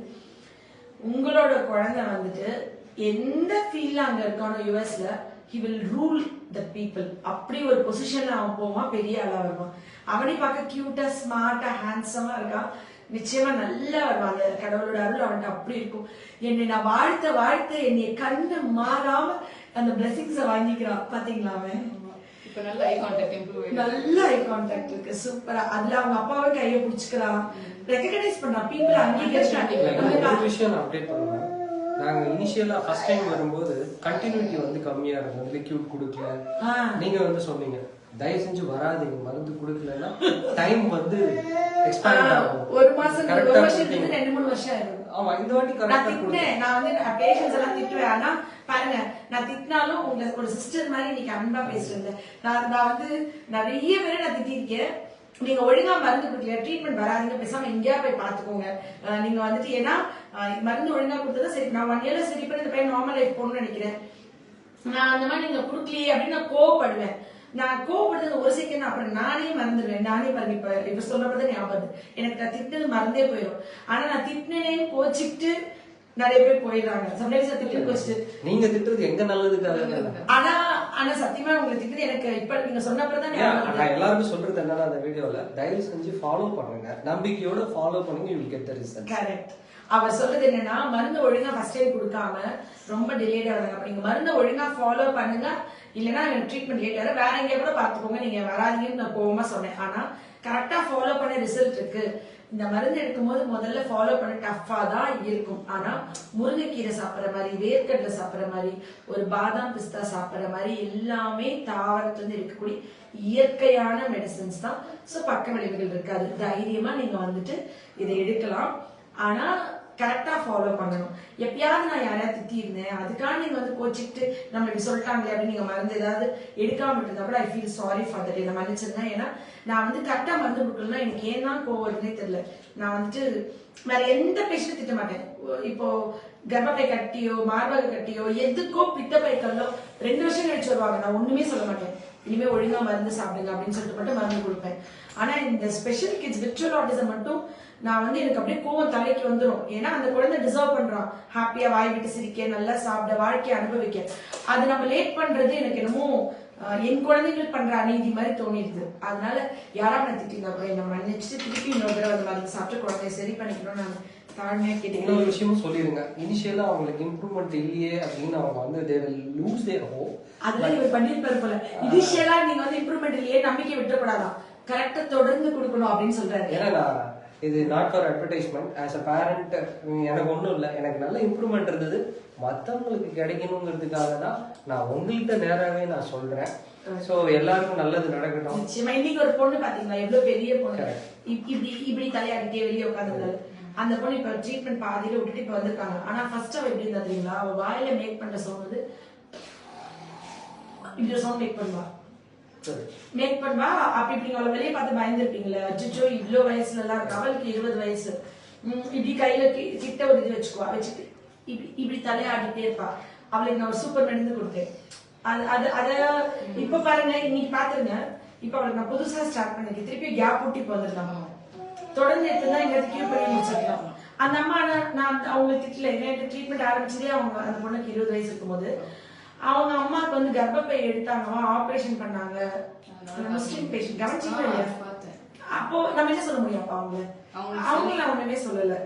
Speaker 1: உங்களோட குழந்தை வந்துட்டு எந்த ஃபீல்ட்ல அங்க இருக்கானோ யூஎஸ்ல he will rule the people. அப்படி ஒரு பொசிஷன்ல அவன் போவான், பெரிய ஆளா வருவான். அவனையும் பார்க்க கியூட்டா ஸ்மார்ட்டா ஹேண்ட்ஸமா இருக்கான், நிச்சயமா நல்லா வருவான். அந்த கடவுளோட அருள் அவன்கிட்ட அப்படி இருக்கும். என்னை நான் வாழ்த்த என்னை கண்ணு மாறாம அந்த பிளெஸிங்ஸ வாங்கிக்கிறான். பாத்தீங்களா அவன்
Speaker 2: நல்ல
Speaker 1: ஐ கான்டாக்ட் இருக்கு, சூப்பரா. அதுல அவங்க அப்பாவே கையை பிடிச்சுக்கிறான், ரெகக்னைஸ் பண்றான். பீப்புள்
Speaker 3: அங்கீகரிச்சு விஷயம் அப்டேட் பண்ணுவாங்க. நாங்க இனிஷியலா ஃபர்ஸ்ட் டைம் வரும்போது கண்டினியூட்டி வந்து கம்மியா இருக்கும், லிக்விட் கொடுக்கல. நீங்க வந்து சொன்னீங்க தயவு செஞ்சு வராதீங்க, மருந்து கொடுக்கலன்னா டைம் வந்து எக்ஸ்பேண்ட் ஆகும்.
Speaker 1: ஒரு மாசம் 2 3 வருஷம் ஆயிடும்.
Speaker 3: ஆமா இந்த வாட்டி கரெக்ட்டா
Speaker 1: கொடுத்தேன். நான் வந்து பேஷன்ஸ் எல்லாம் திட்டுவேன். ஆனா பாருங்க நான் திட்டினாலும் உங்களுக்கு ஒரு சிஸ்டர் மாதிரி இன்னைக்கு அன்பா பேசுறேன். நான் வந்து நிறைய பேரை நான் திட்டிருக்கேன். நீங்க ஒழுங்கா மருந்து கொடுக்கல, ட்ரீட்மெண்ட் வராதுங்க, பேசாம எங்கேயா போய் பாத்துக்கோங்க. நீங்க வந்துட்டு ஏன்னா மருந்து ஒழுங்கா கொடுத்தா சரி, நான் 1 இயர்ல சரி பண்ணி இந்த பையன் நார்மல் லைஃப் போகணும்னு நினைக்கிறேன். நான் அந்த மாதிரி நீங்க கொடுக்கலையே அப்படின்னு நான் கோவப்படுவேன். நான் கோவப்படுறது ஒரு செகண்ட் அப்புறம் நானே மறந்துடுவேன். நானே பாருங்க இப்ப சொல்றப்பதான் ஞாபகம் எனக்கு நான் திட்டுறது மறந்தே போயிடும். ஆனா நான் திட்டினேன்னு கோச்சிக்கிட்டு நிறைய பேர் போயிடுறாங்க. சம்டைம்ஸ் திட்டு கோச்சிட்டு
Speaker 3: நீங்க திட்டுறது எங்க நல்லதுக்காக.
Speaker 1: ஆனா சத்தியமா உங்களுக்கு திட்டுறது எனக்கு இப்ப நீங்க சொன்னப்பதான்
Speaker 3: நான் எல்லாருக்கும் சொல்றது என்னன்னா அந்த வீடியோல தயவு செஞ்சு ஃபாலோ பண்ணுங்க, நம்பிக்கையோட ஃபாலோ பண்ணுங்க, you will get the result.
Speaker 1: Correct. அவர் சொல்றது என்னன்னா மருந்து ஒழுங்கா ஃபர்ஸ்ட் டைம் கொடுக்காம ரொம்ப டிலேட் ஆகுறாங்க. அப்ப நீங்க மருந்து ஒழுங்கா ஃபாலோ பண்ணுங்க, இல்லைன்னா ட்ரீட்மெண்ட் லேட் ஆகும், வேற எங்கேயா கூட பாத்துக்கோங்க, நீங்க வராதீங்கன்னு நான் கோவமா சொன்னேன். ஆனா கரெக்டா ஃபாலோ பண்ண ரிசல்ட் இருக்கு. இந்த மருந்து எடுக்கும் போது முதல்ல ஃபாலோ பண்ண டஃபா தான் இருக்கும். ஆனா முருங்கைக்கீரை சாப்பிட்ற மாதிரி, வேர்க்கடலை சாப்பிட்ற மாதிரி, ஒரு பாதாம் பிஸ்தா சாப்பிட்ற மாதிரி எல்லாமே தாவரத்துல இருந்து இருக்கக்கூடிய இயற்கையான மெடிசன்ஸ் தான். சோ பக்க விளைவுகள் இருக்காது. தைரியமா நீங்க வந்துட்டு இதை எடுக்கலாம். ஆனா கரெக்டா ஃபாலோ பண்ணணும். எப்பயாவது நான் யாரையாவது திட்டி இருந்தேன், அதுக்காக நீங்க வந்து கோச்சிக்கிட்டு நம்ம இப்படி சொல்லிட்டாங்களே அப்படின்னு நீங்க மருந்து ஏதாவது எடுக்காம இருந்தா கூட I feel sorry for that. என்ன மன்னிச்சிருந்தேன். ஏன்னா நான் வந்து கரெக்டா மருந்து கொடுக்கலன்னா எனக்கு ஏன் தான் கோவம் வருதுன்னே தெரியல. நான் வந்துட்டு வேற எந்த பேஷண்ட் திட்ட மாட்டேன். இப்போ கர்ப்பப்பை கட்டியோ மார்பக கட்டியோ எதுக்கோ பித்தப்பை கல்லோ 2 வருஷம் கழிச்சு வருவாங்க, நான் ஒண்ணுமே சொல்ல மாட்டேன். இனிமே ஒழுங்கா மருந்து சாப்பிடுங்க அப்படின்னு சொல்லிட்டு மட்டும் மருந்து கொடுப்பேன். ஆனா இந்த ஸ்பெஷல் கிட்ஸ் விர்ச்சுவல் ஆட்டிசம் மட்டும் நான் வந்து எனக்கு அப்படியே கோவம் தலைக்கு வந்துடும். ஏன்னா அந்த குழந்தை டிசர்வ் பண்றான் ஹாப்பியா வாய் விட்டு சிரிக்க, நல்லா சாப்பிட, வாழ்க்கையை அனுபவிக்க. அது நம்ம லேட் பண்றது எனக்கு என்னமோ என் குழந்தைகள் பண்ற அநீதி மாதிரி தோணிடுது. அதனால யாராவது நான் திட்டினா கூட என்ன மன்னிச்சுட்டு திருப்பி இன்னொரு தடவை அந்த மருந்து சாப்பிட்டு குழந்தைய சரி பண்ணிக்கணும்னு நான் தாழ்மையா கேட்டேன்.
Speaker 3: இன்னொரு விஷயமும் சொல்லிருங்க, இனிஷியலா அவங்களுக்கு இம்ப்ரூவ்மெண்ட் இல்லையே அப்படின்னு அவங்க வந்து they will lose their hope.
Speaker 1: அதெல்லாம் இவர் பண்ணிருப்பாரு போல. இனிஷியலா நீங்க வந்து இம்ப்ரூவ்மெண்ட் இல்லையே நம்பிக்கை விட்டுறக்கூடாதான், கரெக்டா தொடர்ந்து கொடுக்கணும் அப்படின்னு சொல்றாரு.
Speaker 3: ஏன்னா இது not for advertisement. As a parent எனக்கு ஒன்றும் இல்லை, எனக்கு நல்ல இம்ப்ரூவ்மெண்ட் இருந்தது, மற்றவங்களுக்கு கிடைக்கணுங்கிறதுக்காக தான் நான் உங்கள்கிட்ட நேராகவே நான் சொல்றேன். ஸோ எல்லாருக்கும் நல்லது நடக்கட்டும்.
Speaker 1: நிச்சயமா. இன்னைக்கு ஒரு பொண்ணு பாத்தீங்களா, எவ்வளவு பெரிய பொண்ணு, இப்படி தலையாடிட்டே வெளியே உட்காந்துருந்தாரு. அந்த பொண்ணு இப்ப ட்ரீட்மெண்ட் பாதியில விட்டுட்டு இப்ப வந்திருக்காங்க. ஆனா ஃபர்ஸ்ட் அவ எப்படி இருந்தா தெரியுங்களா, அவ வாயில மேக் பண்ற சவுண்ட் வந்து இப்படி சவுண்ட் மேக் பண்ணுவா, மேக் பண்ணுவா. அப்படி இப்படி அவளை வெளியே பார்த்து பயந்துருப்பீங்களா, அச்சோ இவ்வளோ வயசுல எல்லாம் இருக்கு. அவளுக்கு 20 வயசு. இப்படி கையில கிட்ட ஒரு இது வச்சுக்குவா, வச்சுட்டு இப்படி தலையாடிட்டே இருப்பா. அவளுக்கு நான் ஒரு சூப்பர் மருந்து கொடுத்தேன். அத இப்ப பாருங்க, இன்னைக்கு பாத்துருங்க. இப்ப அவளுக்கு நான் புதுசா ஸ்டார்ட் பண்ணிருக்கேன். திருப்பி கேப் விட்டு இப்ப வந்துருந்தாங்க. தொடர்ந்து எடுத்துதான் எங்களுக்கு கியூர் பண்ணி முடிச்சிருக்கலாம். அந்த அம்மா நான் அவங்களுக்கு திட்டல. என்ன ட்ரீட்மெண்ட் ஆரம்பிச்சதே அவங்க அந்த பொண்ணுக்கு 20 வயசு இருக்கும்போது அவங்க அம்மாவுக்கு வந்து கர்ப்பப்பை எடுத்தாங்க, ஆபரேஷன் பண்ணாங்க. முஸ்லிம் பேஷண்ட் கவனிச்சிக்கவே இல்லையா? அப்போ நம்ம என்ன சொல்ல முடியும்? அப்ப அவங்கள ஒண்ணுமே சொல்லல.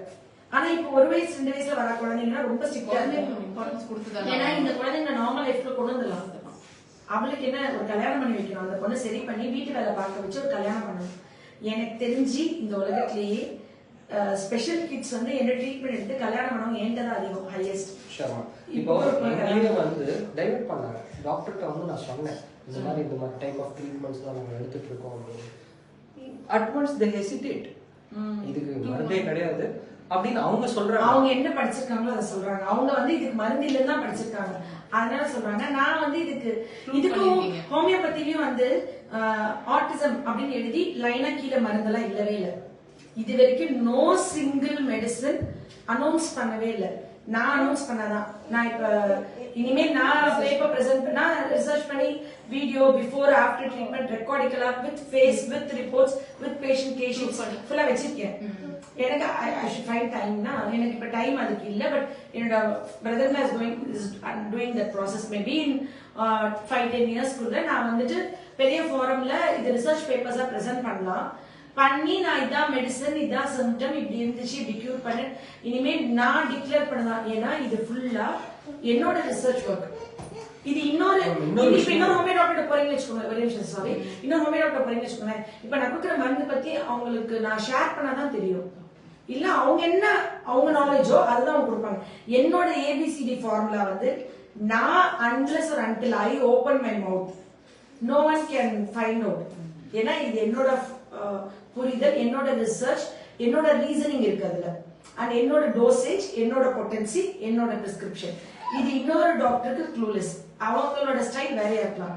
Speaker 1: ஆனா இப்போ 1 வயசு 2 வயசுல வர குழந்தைங்கன்னா ரொம்ப ஸ்ட்ரிக்டா கொடுத்துதான். ஏன்னா இந்த குழந்தைங்க நார்மல் லைஃப்ல கொண்டு வந்துடலாம். அவளுக்கு என்ன, ஒரு கல்யாணம் பண்ணி வைக்கணும். அந்த பொண்ணு சரி பண்ணி வீட்டு வேலை பார்க்க வச்சு ஒரு கல்யாணம் பண்ணணும். எனக்கு தெரிஞ்சு இந்த உலகத்திலேயே ஸ்பெஷல் கிட்ஸ் வந்து என்ன ட்ரீட்மெண்ட் எடுத்து கல்யாணம் பண்ணவங்க என்கிட்ட தான் அதிகம், ஹையஸ்ட்.
Speaker 3: இப்போ எங்களையும் வந்து டைவர்ட் பண்ணாங்க. டாக்டர்கிட்ட வந்து நான் சொன்னேன், இந்த மாதிரி டைப் ஆஃப் ட்ரீட்மெண்ட்ஸ் தான் நாங்கள் எடுத்துட்டு இருக்கோம் அப்படின்னு. அட்வான்ஸ் தே ஹெசிடேட், இதுக்கு மருந்தே கிடையாது அப்படின்னு அவங்க சொல்றாங்க.
Speaker 1: அவங்க என்ன படிச்சிருக்காங்களோ அதை சொல்றாங்க. அவங்க வந்து இதுக்கு மருந்து இல்லைன்னு தான் படிச்சிருக்காங்க, அதனால சொல்றாங்க. நான் வந்து இதுக்கும் ஹோமியோபதிலையும் வந்து ஆட்டிசம் அப்படின்னு எழுதி லைனா கீழே மருந்தெல்லாம் இல்லவே இல்லை. இது வரைக்கும் நோ சிங்கிள் மெடிசன் அனௌன்ஸ் பண்ணவே இல்லை. நான் அனௌன்ஸ் பண்ணாதான். நான் இப்ப இனிமேல் நான் பேப்பர் பிரசன்ட் பண்ணா ரிசர்ச் பண்ணி வீடியோ பிஃபோர் ஆஃப்டர் ட்ரீட்மெண்ட் ரெக்கார்டிக்கலாம் with face with reports with patient கேஷன்ஸ் ஃபுல்லா வச்சிருக்கேன். எனக்கு ஐ ஷுட் ஃபைண்ட் டைம்னா எனக்கு இப்ப டைம் அதுக்கு இல்லை. பட் என்னோட brother is doing that process. Maybe in 5-10 இயர்ஸ்க்குள்ள நான் வந்துட்டு பெரிய ஃபாரம்ல இது ரிசர்ச் பேப்பர்ஸா பிரசன்ட் பண்ணி நான் இதான் மெடிசன், இதான் சிம்டம், இப்படி இருந்துச்சு, இப்படி கியூர் பண்ண இனிமே நான் டிக்ளேர் பண்ணலாம். ஏன்னா இது ஃபுல்லா என்னோட ரிசர்ச் ஒர்க். இது இன்னொரு ஹோமியோ டாக்டர் போறீங்கன்னு வச்சுக்கோங்க, ஒரே நிமிஷம் சாரி, இன்னொரு ஹோமியோ டாக்டர் போறீங்கன்னு வச்சுக்கோங்க. இப்ப நான் கொடுக்குற மருந்து பத்தி அவங்களுக்கு நான் ஷேர் பண்ணாதான் தெரியும். இல்ல அவங்க என்ன அவங்க நாலேஜோ அதுதான் அவங்க கொடுப்பாங்க. என்னோட ஏபிசிடி ஃபார்முலா வந்து நான் unless or until I open my mouth no one can find out. ஏன்னா இது என்னோட புரிதல், என்னோட ரிசர்ச், என்னோட ரீசனிங் இருக்கு அதுல. அண்ட் என்னோட டோசேஜ், என்னோட பொட்டன்சி, என்னோட பிரிஸ்கிரிப்ஷன். இது இன்னொரு டாக்டருக்கு க்ளூலெஸ். அவங்களோட ஸ்டைல் வேறையா இருக்கலாம்.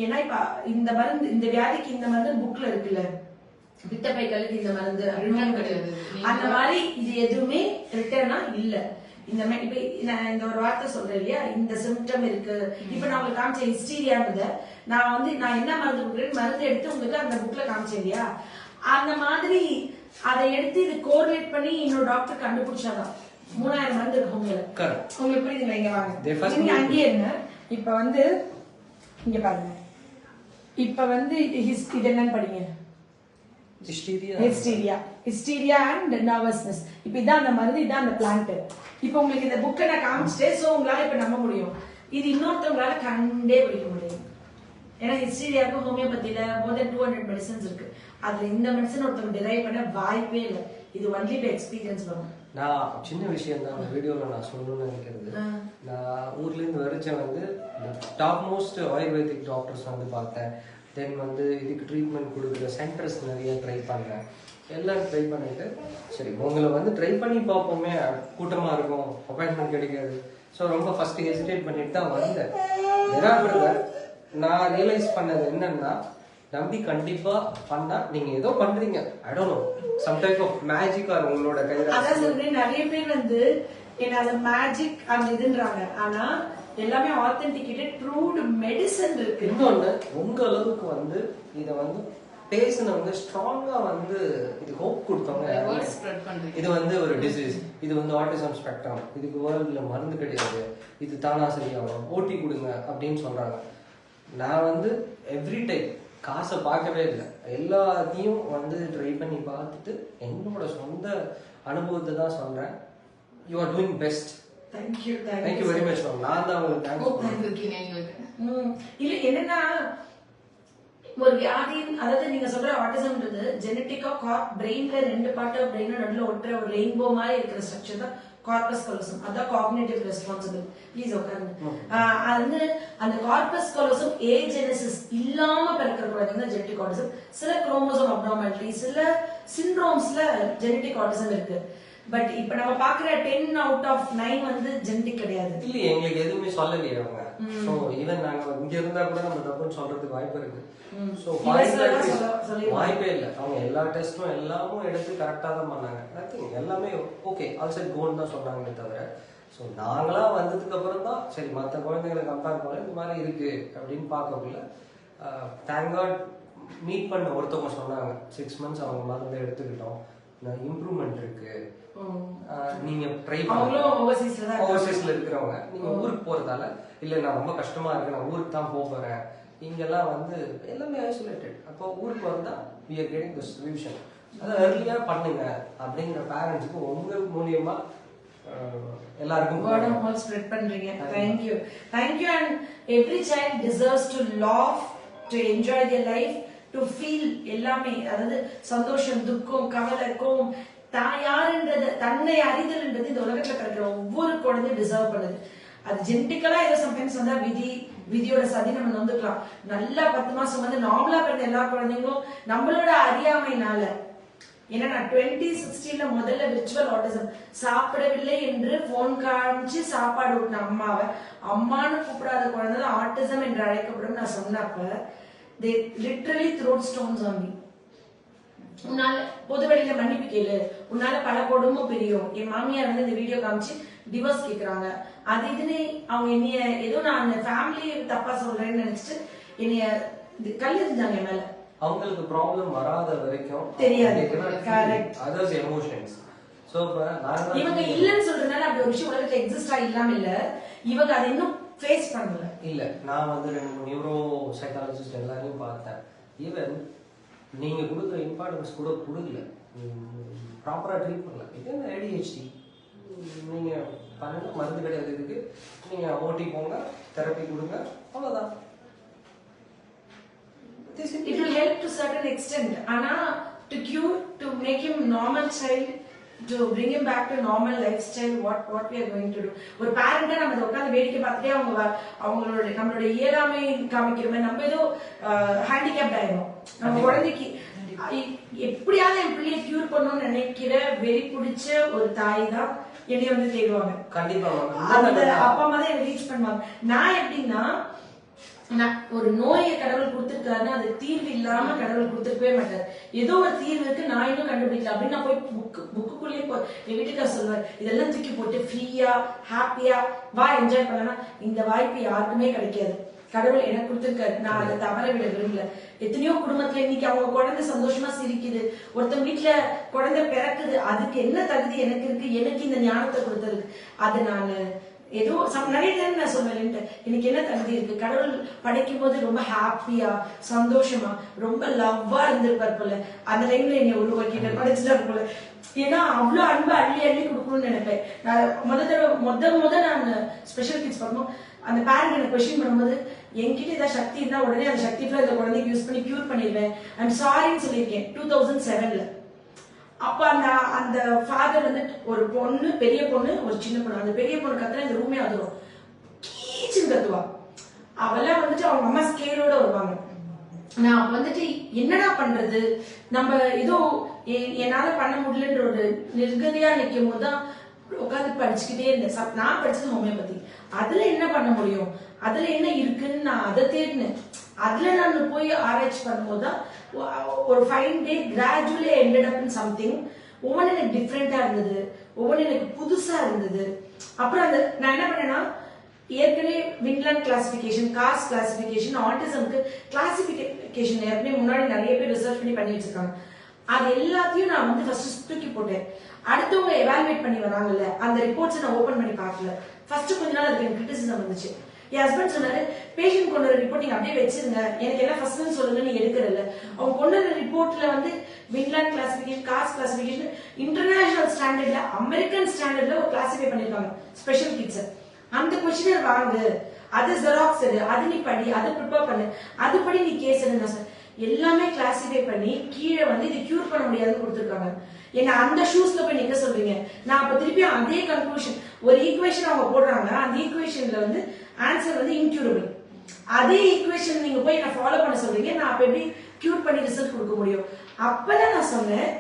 Speaker 1: ஏன்னா இப்ப இந்த மருந்து, இந்த வியாதிக்கு இந்த மருந்து புக்ல இருக்குல்ல, பித்தப்பை கல்லுக்கு இந்த மருந்து கிடையாது, அந்த மாதிரி இது எதுவுமே ரிட்டர்னா இல்ல. இந்த மாதிரி இப்ப நான் இந்த ஒரு வார்த்தை சொல்றேன் இல்லையா, இந்த சிம்டம் இருக்கு. இப்ப நான் உங்களுக்கு காமிச்ச ஹிஸ்டீரியான்றத நான் என்ன மருந்து கொடுக்குறேன்னு மருந்து எடுத்து உங்களுக்கு அந்த புக்ல காமிச்சேன் இல்லையா, அந்த மாதிரி அதை எடுத்து இது கோரிலேட் பண்ணி இன்னொரு டாக்டர் கண்டுபிடிச்சாதான் 3000 மருந்து இருக்கு உங்களுக்கு புரியுதுங்களா? இங்க வாங்க, நீங்க அங்கேயே இருங்க. இப்ப வந்து இங்க பாருங்க, இப்ப வந்து இது என்னன்னு படிங்க. Hysteria and nervousness. இப்ப இதான் அந்த மருந்து, இதான் அந்த பிளான்ட். இப்ப உங்களுக்கு இந்த புக்கை நான் காமிச்சிட்டேன். சோ உங்களால இப்ப நம்ப முடியும், இது இன்னொருத்தவங்களால கண்டே பிடிக்க முடியும். ஏன்னா ஹிஸ்டீரியாவுக்கு ஹோமியோபதியில more than 200 மெடிசன்ஸ் இருக்கு. அதுல இந்த மெடிசன் ஒருத்தவங்க டிரைவ் பண்ண வாய்ப்பே இல்லை. இது ஒன்லி பை எக்ஸ்பீரியன்ஸ் வரும்.
Speaker 3: நான் சின்ன விஷயம் தான் அந்த வீடியோல நான் சொல்லணும்னு நினைக்கிறது. நான் ஊர்ல இருந்து வரைச்ச வந்து டாப் மோஸ்ட் ஆயுர்வேதிக் டாக்டர்ஸ் வந்து பார்த்தேன். தென் வந்து இதுக்கு ட்ரீட்மெண்ட் கொடுக்குற சென்டர்ஸ் நிறைய ட்ரை பண்ணேன். எல்லாம் ட்ரை பண்ணிட்டு சரி உங்களை வந்து ட்ரை பண்ணி பார்ப்போமே, கூட்டமாக இருக்கும், அப்பாயின்மெண்ட் கிடைக்காது. ஸோ ரொம்ப ஃபர்ஸ்ட் ஹெசிடேட் பண்ணிட்டு தான் வந்தேன். பிரதர் நான் ரியலைஸ் பண்ணது என்னன்னா, நம்பி கண்டிப்பா பண்ணா நீங்க ஏதோ பண்றீங்க. I don't know, some type of magic or உங்களோட கையில.
Speaker 1: அதான் சொல்றேன், நிறைய பேர் வந்து என்ன அது மேஜிக் அந்த இதுன்றாங்க. ஆனா எல்லாமே ஆத்தென்டிகேட்டட் ப்ரூவ்ட் மெடிசன் இருக்கு.
Speaker 3: இன்னொன்னு, உங்க அளவுக்கு வந்து இத வந்து பேசினவங்க ஸ்ட்ராங்கா வந்து இது ஹோப் கொடுத்தவங்க. இது வந்து ஒரு டிசீஸ், இது வந்து ஆட்டிசம் ஸ்பெக்ட்ரம், இதுக்கு வேர்ல்ட்ல மருந்து கிடையாது, இது தானா சரியாகும், ஓட்டி கொடுங்க அப்படின்னு சொல்றாங்க. நான் வந்து எவ்ரி டைம் காசை பார்க்கவே இல்லை, எல்லாத்தையும் வந்து ட்ரை பண்ணி பார்த்துட்டு என்னோட சொந்த அனுபவத்தை தான் சொல்றேன். You are doing best. Thank you very much ma'am. நான் தான் உங்களுக்கு
Speaker 1: இல்ல என்னன்னா, ஒரு வியாதி, அதாவது நீங்க சொல்ற ஆட்டிசம்ன்றது ஜெனட்டிக்கா பிரெயின்ல 2 பார்ட் ஆஃப் பிரெயின் நடுவுல ஒற்ற ஒரு ரெயின்போ மாதிரி இருக்கிற ஸ்ட்ரக்சர் தான் கார்பஸ் கலோசம். அதான் காக்னிட்டிவ் ரெஸ்பான்சிபிள். ப்ளீஸ் உட்காருங்க. அது வந்து அந்த கார்பஸ் கலோசம் ஏஜெனசிஸ் இல்லாம பிறக்கிற குழந்தைங்க ஜெனட்டிக் ஆட்டிசம். சில குரோமோசோம் அப்நார்மாலிட்டி, சில சிண்ட்ரோம்ஸ்ல ஜெனட்டிக் ஆட்டிசம் இருக்கு. பட் இப்ப நம்ம பாக்குற 10 out of 9 வந்து ஜெனடிக் கிடையாது.
Speaker 3: இல்ல எங்களுக்கு எதுவுமே சொல்லலையே அவங்க. சோ ஈவன் நாங்க இங்க இருந்தா கூட நம்ம தப்புன்னு சொல்றதுக்கு வாய்ப்பு இருக்கு. சோ வாய்ப்பே இல்ல. அவங்க எல்லா டெஸ்டும் எல்லாமும் எடுத்து கரெக்டா தான் பண்ணாங்க. நத்திங், எல்லாமே ஓகே ஆல் செட் கோன்னு தான் சொன்னாங்களே தவிர, ஸோ நாங்களா வந்ததுக்கு அப்புறம் தான் சரி மற்ற குழந்தைங்களை கம்பேர் பண்ண இந்த மாதிரி இருக்கு அப்படின்னு பார்க்கக்குள்ள தேங்க் காட் மீட் பண்ண ஒருத்தவங்க சொன்னாங்க 6 months அவங்க மருந்து எடுத்துக்கிட்டோம், இம்ப்ரூவ்மெண்ட் இருக்கு, நீங்க ட்ரை பண்ணலாம். ஓவர்சீஸ்ல இருக்கிறவங்க நீங்க ஊருக்கு போறதால இல்ல நான் ரொம்ப கஷ்டமா இருக்கு, நான் ஊருக்கு தான் போறேன், இங்கெல்லாம் வந்து எல்லாமே ஐசோலேட்டட். அப்போ ஊருக்கு வந்தா we are getting the solution. அதை early-ஆ பண்ணுங்க அப்படிங்கிற பேரண்ட்ஸ்க்கு உங்க மூலியமா எல்லாருக்கும்
Speaker 1: word of mouth spread பண்றீங்க. Thank you and every child deserves to laugh, to enjoy their life, to feel எல்லாமே, அதாவது சந்தோஷம், துக்கம், கவலை, கோபம், யாருன்றது தன்னை அறிதல்ன்றது இந்த உலகத்துல கிடைக்கிற ஒவ்வொரு குழந்தையும் டிசர்வ் பண்ணுது. அது ஜெனட்டிக்கலா ஏதோ சம்டைம்ஸ் வந்தா விதியோட சதி நம்ம வந்துக்கலாம். நல்லா 10 மாசம் வந்து நார்மலா பிறந்த எல்லா குழந்தைங்களும் நம்மளோட அறியாமைனால, ஏன்னா நான் 2016 முதல்ல விர்ச்சுவல் ஆட்டிசம் சாப்பிடவில்லை என்று போன் காமிச்சு சாப்பாடு ஊட்டின அம்மாவை அம்மானு கூப்பிடாத குழந்தை தான் ஆட்டிசம் என்று அழைக்கப்படும் நான் சொன்னப்ப they literally threw stones on me. உன்னால பொது வெளியில மன்னிப்பு கேளு, உன்னால பல கொடுமை பிரியும். என் மாமியார் வந்து இந்த வீடியோ காமிச்சு டிவோர்ஸ் கேக்குறாங்க. அது இதுன்னு அவங்க என்னைய ஏதோ நான் அந்த ஃபேமிலி தப்பா சொல்றேன்னு நினைச்சிட்டு என்னைய கல்லெறிஞ்சாங்க மேல.
Speaker 3: அவங்களுக்கு ப்ராப்ளம் வராத வரைக்கும்
Speaker 1: தெரியாது. கரெக்ட்.
Speaker 3: Others emotions. சோ
Speaker 1: இவங்க இல்லன்னு சொல்றதுனால அப்படி ஒரு விஷயம் உலகத்துல எக்ஸிஸ்ட் இல்லாம இல்ல, இவங்க அதை இன்னும் ஃபேஸ் பண்ணல.
Speaker 3: இல்ல நான் வந்து 2 நியூரோ சைக்காலஜிஸ்ட் எல்லாரையும் பார்த்தேன். ஈவன் நீங்க கொடுக்குற இம்பார்ட்டன்ஸ் கூட கொடுக்கல, ப்ராப்பரா ட்ரீட் பண்ணல. இது ADHD நீங்க பண்ணுங்க, மருந்து கிடையாது இதுக்கு, நீங்க ஓட்டி போங்க, தெரப்பி கொடுங்க, அவ்வளவுதான்.
Speaker 1: It will help to certain extent. ஆனா to cure, to make him normal child, to bring him back to normal lifestyle, what we are going to do. ஒரு பேரண்டா நம்ம அதை உட்காந்து வேடிக்கை பார்த்துட்டே அவங்களோட நம்மளோட இயலாமை காமிக்கிறோமே, நம்ம ஏதோ ஹேண்டிகேப்ட் ஆயிடும். நம்ம குழந்தைக்கு எப்படியாவது என் பிள்ளைய கியூர் பண்ணணும்னு நினைக்கிற வெறி பிடிச்ச ஒரு தாய் தான் என்னைய வந்து தேடுவாங்க.
Speaker 3: கண்டிப்பா
Speaker 1: அந்த அப்பா அம்மா தான் என்ன ரீச் பண்ணுவாங்க. நான் எப்படின்னா ஒரு நோயை கடவுள் கொடுத்துருக்காருன்னா அது தீர்வு இல்லாம கடவுள் கொடுத்துருக்கவே மாட்டார். ஏதோ ஒரு தீர்வு இருக்கு, நான் இன்னும் கண்டுபிடிக்கல அப்படின்னு நான் போய் புக்குக்குள்ளேயே என் வீட்டுக்கார சொல்லுவார், இதெல்லாம் தூக்கி போட்டு ஃப்ரீயா ஹாப்பியா வா என்ஜாய் பண்ணலாம். இந்த வாய்ப்பு யாருக்குமே கிடைக்காது. கடவுள் எனக்கு கொடுத்துருக்காரு, நான் அதை தவற விட விரும்பல. எத்தனையோ குடும்பத்துல இன்னைக்கு அவங்க குழந்தை சந்தோஷமா சிரிக்குது, ஒருத்தன் வீட்டுல குழந்தை பிறக்குது, அதுக்கு என்ன தகுதி எனக்கு இருக்கு, எனக்கு இந்த ஞானத்தை கொடுத்ததுக்கு. அது நான் ஏதோ நிறைய நேரம் நான் சொல்லுவேன், எனக்கு என்ன தகுதி இருக்கு. கடவுள் படைக்கும் போது ரொம்ப ஹாப்பியா சந்தோஷமா ரொம்ப லவ்வா இருந்திருப்பார் போல, அந்த டைம்ல என்னை உருவாக்கிட்டு படைச்சுட்டாரு போல. ஏன்னா அவ்வளவு அன்பு அள்ளி அள்ளி கொடுக்கணும்னு நினைப்பேன். நான் முத நான் ஸ்பெஷல் கிட்ஸ் பார்க்கணும், அந்த பேரண்ட் எனக்கு கொஸ்டின் பண்ணும்போது என்கிட்ட ஏதாவது சக்தி இருந்தா உடனே அந்த சக்தி ஃபுல்லா இந்த குழந்தைக்கு யூஸ் பண்ணி கியூர் பண்ணிடுவேன். ஐம் சாரின்னு சொல்லியிருக்கேன் 2007ல. அப்ப அந்த ஃபாதர் வந்து ஒரு பொண்ணு, பெரிய பொண்ணு, ஒரு சின்ன பொண்ணு. அந்த பெரிய பொண்ணு கத்துனா இந்த ரூமே அதுவும் கீச்சுன்னு கத்துவா. அவெல்லாம் வந்துட்டு அவங்க அம்மா ஸ்கேலோட வருவாங்க. நான் வந்துட்டு என்னடா பண்றது, நம்ம ஏதோ என்னால பண்ண முடியலன்ற ஒரு நிர்கதியா நிற்கும் போதுதான் உட்காந்து படிச்சுக்கிட்டே இருந்தேன். நான் படிச்சது ஹோமியோபதி, அதுல என்ன பண்ண முடியும், அதுல என்ன இருக்குன்னு நான் அதை தேடினேன். அதுல நான் போய் ஆராய்ச்சி பண்ணும்போதுதான் ஒரு 5 day gradually ended up in something. ஒவ்வொன்று எனக்கு டிஃப்ரெண்டா இருந்தது, ஒவ்வொன்று எனக்கு புதுசா இருந்தது. அப்புறம் அந்த நான் என்ன பண்ணேன்னா, ஏற்கனவே வின்லாண்ட் கிளாசிபிகேஷன், காஸ்ட் கிளாசிபிகேஷன், ஆட்டிசம்க்கு கிளாசிபிகேஷன் ஏற்கனவே முன்னாடி நிறைய பேர் ரிசர்ச் பண்ணி வச்சிருக்காங்க. அது எல்லாத்தையும் நான் வந்து ஃபர்ஸ்ட் தூக்கி போட்டேன். அடுத்தவங்க எவாலுவேட் பண்ணி வராங்கல்ல, அந்த ரிப்போர்ட்ஸ் நான் ஓபன் பண்ணி பார்க்கல. ஃபர்ஸ்ட் கொஞ்ச நாள் அதுக்கு எனக்கு கிரிட்டிசிசம் வந்துச்சு. என் ஹஸ்பண்ட் சொன்னாரு, பேஷண்ட் கொண்டு வர ரிப்போர்ட் நீங்க அப்படியே வச்சிருங்க, எனக்கு எல்லாம் ஃபர்ஸ்ட் சொல்லுங்க, நீ எடுக்கிறல்ல. அவங்க கொண்டு வர ரிப்போர்ட்ல வந்து Vineland classification, CAST classification, international ஸ்டாண்டர்ட்ல, அமெரிக்கன் ஸ்டாண்டர்ட்ல ஒரு கிளாசிஃபை பண்ணிருக்காங்க ஸ்பெஷல் கிட்ஸ். அந்த கொஸ்டினர் வாங்கு, அது ஜெராக்ஸ் எடு, அது நீ படி, அதை ப்ரிப்பேர் பண்ணு, அதுபடி நீ கேஸ் எடுங்க சார். எல்லாமே கிளாசிஃபை பண்ணி கீழே வந்து இது கியூர் பண்ண முடியாதுன்னு கொடுத்துருக்காங்க. என்ன அந்த ஷூஸ்ல போய் நிக்க சொல்றீங்க. நான் அப்ப திருப்பி அதே கன்க்ளூஷன், ஒரு ஈக்குவேஷன் அவங்க போடுறாங்க, அந்த ஈக்குவேஷன்ல வந்து ஆன்சர் வந்து இன்க்யூரபிள். அதே ஈக்குவேஷன் நீங்க போய் என்ன ஃபாலோ பண்ண சொல்றீங்க, நான் அப்ப எப்படி கியூர் பண்ணி ரிசல்ட் கொடுக்க முடியும்? அப்பதான் நான் சொன்னேன்,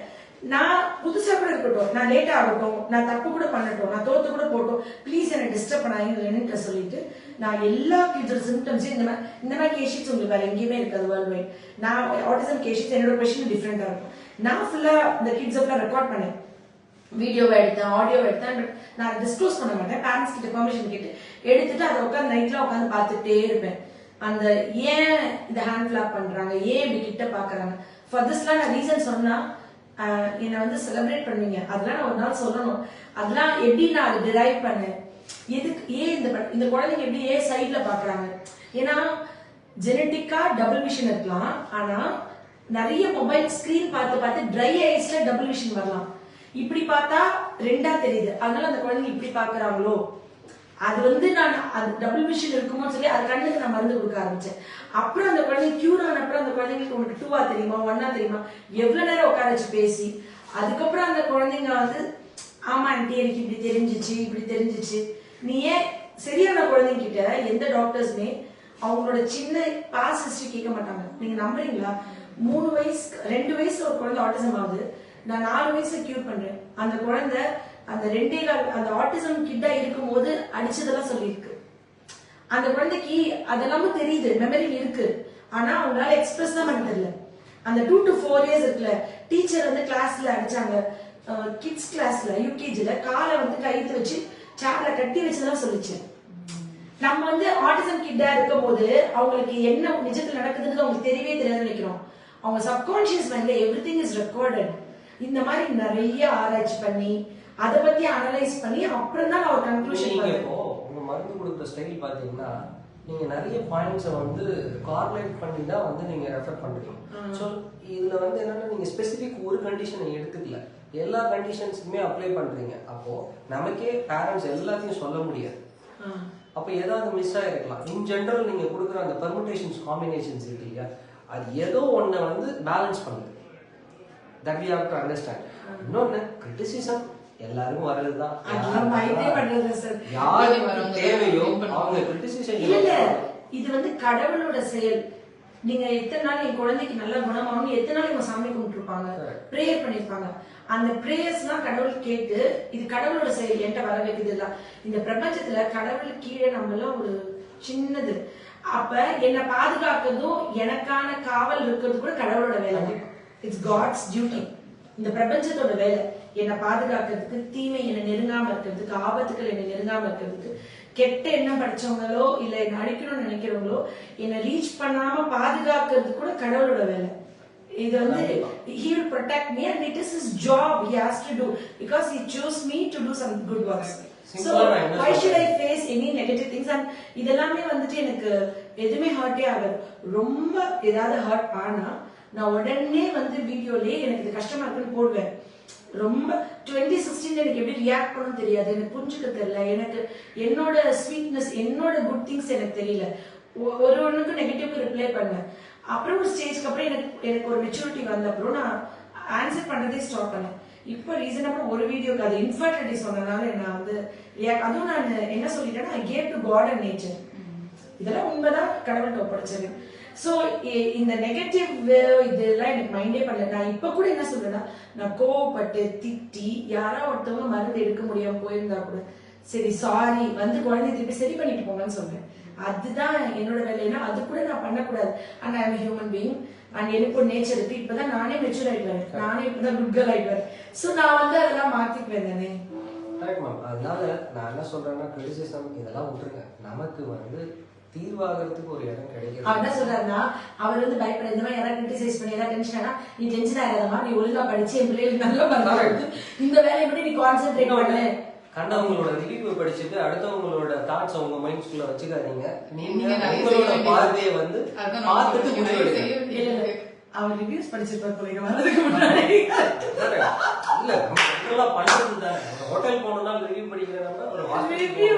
Speaker 1: நான் புதுசா கூட இருக்கட்டும், நான் லேட்டா ஆகட்டும், நான் தப்பு கூட பண்ணட்டும், நான் தோத்து கூட போட்டோம், ப்ளீஸ் என்ன டிஸ்டர்ப் பண்ணாங்கன்னு சொல்லிட்டு நான் எல்லா கிட்ஸோட சிம்டம்ஸையும் இந்த மாதிரி கேஷீட்ஸ் உங்களுக்கு வேற எங்கேயுமே இருக்காது வேர்ல்டு வைட். நான் ஆட்டிசம் கேஷீட்ஸ் என்னோட கொஸ்டின் டிஃப்ரெண்டா இருக்கும். நான் ஃபுல்லா இந்த கிட்ஸ் எல்லாம் ரெக்கார்ட் பண்ணேன், வீடியோவை எடுத்தேன், ஆடியோவை எடுத்தேன். நான் டிஸ்க்ளோஸ் பண்ண மாட்டேன், பேரண்ட்ஸ் கிட்ட பெர்மிஷன் கேட்டு எடுத்துட்டு அதை உட்காந்து நைட்ல உட்காந்து பார்த்துட்டே இருப்பேன். அந்த ஏன் இந்த ஹேண்ட் ஃபிளாப் பண்றாங்க, ஏன் இப்படி கிட்ட பாக்குறாங்க, ஃபார் திஸ்லாம் நான் ரீசன் சொன்னா என்னை வந்து செலிப்ரேட் பண்ணுவீங்க. அதெல்லாம் நான் ஒரு நாள் சொல்லணும். அதெல்லாம் எப்படி நான் அதை டிரைவ் பண்ணேன், எதுக்கு ஏன் இந்த குழந்தைங்க எப்படி ஏன் சைட்ல பாக்குறாங்க. ஏன்னா ஜெனட்டிக்கா டபுள் விஷன் இருக்கலாம், ஆனா நிறைய மொபைல் ஸ்கிரீன் பார்த்து பார்த்து ட்ரை ஐஸ்ல டபுள் விஷன் வரலாம். இப்படி பார்த்தா ரெண்டா தெரியுது, அதனால அந்த குழந்தைங்க இப்படி பாக்குறாங்களோ, அது வந்து நான் அது டபுள் விஷன் இருக்குமோ சொல்லி அது கண்ணுக்கு நான் மருந்து கொடுக்க ஆரம்பிச்சேன். அப்புறம் அந்த குழந்தைங்க கியூர் ஆன அப்புறம் அந்த குழந்தைங்களுக்கு உனக்கு 2 தெரியுமா 1 தெரியுமா எவ்வளவு நேரம் உட்கார வச்சு பேசி, அதுக்கப்புறம் அந்த குழந்தைங்க வந்து ஆமா ஆண்டி எனக்கு இப்படி தெரிஞ்சிச்சு. நீ ஏன் சரியான குழந்தைங்க கிட்ட எந்த டாக்டர்ஸுமே அவங்களோட சின்ன பாஸ் ஹிஸ்டரி கேட்க மாட்டாங்க. நீங்க நம்புறீங்களா? 2 வயசுல ஒரு குழந்தை ஆட்டிசம் ஆகுது, நான் 4 வயசுல கியூர் பண்றேன். அந்த குழந்தை அந்த 2 அந்த ஆட்டிசம் கிட்டா இருக்கும் போது அடிச்சதெல்லாம் சொல்லியிருக்கு. அந்த குழந்தைக்கு அதெல்லாமும் தெரியுது, மெமரி இருக்கு, ஆனா அவங்களால எக்ஸ்பிரஸ் தான் பண்ண தெரியல. அந்த 2 to 4 years இருக்குல்ல, டீச்சர் வந்து கிளாஸ்ல அடிச்சாங்க, கிட்ஸ் கிளாஸ்ல யூகேஜில காலை வந்து கைத்து வச்சு சேர்ல கட்டி வச்சுதான் சொல்லிச்சு. நம்ம வந்து ஆட்டிசம் கிட்டா இருக்கும் போது அவங்களுக்கு என்ன நிஜத்துல நடக்குதுன்னு அவங்களுக்கு தெரியவே தெரியாது நினைக்கிறோம். அவங்க சப்கான்சியஸ் மைண்ட்ல எவ்ரிதிங் இஸ் ரெக்கார்டட். இந்த மாதிரி நிறைய ஆராய்ச்சி பண்ணி அதை பத்தி அனலைஸ் பண்ணி அப்புறம் தான் நான் ஒரு கன்க்ளூஷன் பண்ணேன்.
Speaker 3: உங்க மருந்து கொடுக்குற ஸ்டைல் பாத்தீங்கன்னா நீங்க நிறைய பாயிண்ட்ஸை வந்து கார்லேட் பண்ணி தான் வந்து நீங்க ரெஃபர் பண்றீங்க. ஸோ இதுல வந்து என்னன்னா நீங்க ஸ்பெசிபிக் ஒரு கண்டிஷனை எடுத்துக்கல, எல்லா கண்டிஷன்ஸுக்குமே அப்ளை பண்றீங்க. அப்போ நமக்கே பேரண்ட்ஸ் எல்லாத்தையும் சொல்ல முடியாது, அப்போ ஏதாவது மிஸ் ஆகிருக்கலாம். இன் ஜென்ரல் நீங்க கொடுக்குற அந்த பெர்முடேஷன்ஸ் காம்பினேஷன்ஸ் இருக்கு இல்லையா, அது ஏதோ ஒன்றை வந்து பேலன்ஸ் பண்ணுது. That we have to understand. இன்னொன்னு கிரிட்டிசிசம் எல்லாருக்கும் வர்றதுதான், யாருக்கு தேவையோ அவங்க கிரிட்டிசிசம்.
Speaker 1: இல்ல இது வந்து கடவுளோட செயல். நீங்க எத்தனை நாள் என் குழந்தைக்கு நல்ல குணமாகும், எத்தனை நாள் இவங்க சாமி கும்பிட்டுருப்பாங்க, பிரேயர் பண்ணிருப்பாங்க. அந்த பிரேயர்ஸ் எல்லாம் கடவுள் கேட்டு இது கடவுளோட செயல் என்கிட்ட வர வைக்குது. இந்த பிரபஞ்சத்துல கடவுள் கீழே நம்ம எல்லாம் ஒரு சின்னது. அப்ப என்னை பாதுகாக்கிறதும் எனக்கான காவல் இருக்கிறது கூட கடவுளோட வேலை. It's God's duty. இந்த பிரபஞ்சத்தோட வேலை என்னை பாதுகாக்கிறதுக்கு, தீமை என்னை நெருங்காம இருக்கிறதுக்கு, ஆபத்துக்கள் என்னை நெருங்காம இருக்கிறதுக்கு, கெட்ட எண்ணம் படிச்சவங்களோ இல்ல என்ன அடிக்கணும்னு நினைக்கிறவங்களோ என்னை ரீச் பண்ணாம பாதுகாக்கிறது கூட கடவுளோட வேலை. இது வந்து he will protect me and it is his job he has to do because he chose me to do some good works. So why should I face any negative things? And இதெல்லாமே வந்துட்டு எனக்கு எதுவுமே ஹர்ட்டே ஆகாது. ரொம்ப ஏதாவது ஹர்ட் ஆனா நான் உடனே வந்து வீடியோலயே எனக்கு இது கஷ்டமா இருக்குன்னு போடுவேன். ரொம்ப 2016 எனக்கு எப்படி ரியாக்ட் பண்ணணும் தெரியாது, எனக்கு புரிஞ்சுக்க தெரியல, எனக்கு என்னோட ஸ்வீட்னஸ் என்னோட குட் திங்ஸ் எனக்கு தெரியல, ஒருவனுக்கு நெகட்டிவ்க்கு ரிப்ளை பண்ணேன். அப்புறம் ஒரு ஸ்டேஜ்க்கு அப்புறம் எனக்கு ஒரு மெச்சூரிட்டி வந்த அப்புறம் நான் ஆன்சர் பண்றதே ஸ்டாப் பண்ணேன். இப்போ ரீசனபிளா ஒரு வீடியோக்கு அது இன்ஃபர்டிலிட்டி சொன்னதுனால நான் வந்து அதுவும் நான் என்ன சொல்லிட்டேன்னா I gave to God and nature. இதெல்லாம் உண்மைதான், கடவுள்கிட்ட ஒப்படைச்சது. சோ இந்த நெகட்டிவ் இதெல்லாம் எனக்கு மைண்டே பண்ணல. நான் இப்ப கூட என்ன சொல்றேன்னா, நான் கோவப்பட்டு திட்டி யாரா ஒருத்தவங்க மருந்து எடுக்க முடியாம போயிருந்தா கூட சரி சாரி வந்து குழந்தைய திருப்பி சரி பண்ணிட்டு போங்கன்னு சொல்றேன். அதுதான் என்னோட வேலைன்னா அது கூட நான் பண்ணக்கூடாது. And I am human being and எனக்கு ஒரு நேச்சர் இருக்கு. இப்பதான் நானே மெச்சூர் ஆயிட்டு வரேன், நானே இப்பதான் குட் கேர்ள் ஆயிட்டு வரேன். சோ நான் வந்து அதெல்லாம் மாத்திக்குவேன் தானே.
Speaker 3: அதனால நான் என்ன சொல்றேன்னா, கிரிட்டிசிசம் இதெல்லாம் விட்டுருங்க. நமக்கு வந்து தீர்வாகிறதுக்கு ஒரு இடம் கிடைக்கும்.
Speaker 1: அவர் என்ன சொல்றாருன்னா, அவர் வந்து பயப்பட இந்த மாதிரி யாராவது கிரிட்டிசைஸ் பண்ணி ஏதாவது டென்ஷன் ஆனா நீ டென்ஷன் ஆகாதமா, நீ ஒழுங்கா படிச்சு என் பிள்ளைகளுக்கு நல்ல பண்ணலாம், இந்த வேலையை பத்தி நீ கான்சென்ட்ரேட் பண்ணு.
Speaker 3: கண்டவங்களோட ரிவ்யூ படிச்சுட்டு அடுத்தவங்களோட தாட்ஸ் உங்க மைண்ட்ஸ்குள்ள வச்சுக்காதீங்க. நீங்க உங்களோட பார்வையை வந்து பார்த்துட்டு முடிவெடுங்க.
Speaker 1: அவர் ரிவ்யூஸ் படிச்சிருப்பாரு போல வரதுக்கு முன்னாடி.
Speaker 3: இல்ல நம்ம பண்றது தான். ஹோட்டல் போனோம்னா ரிவ்யூ படிக்கிறதா ஒரு
Speaker 1: ரிவ்யூ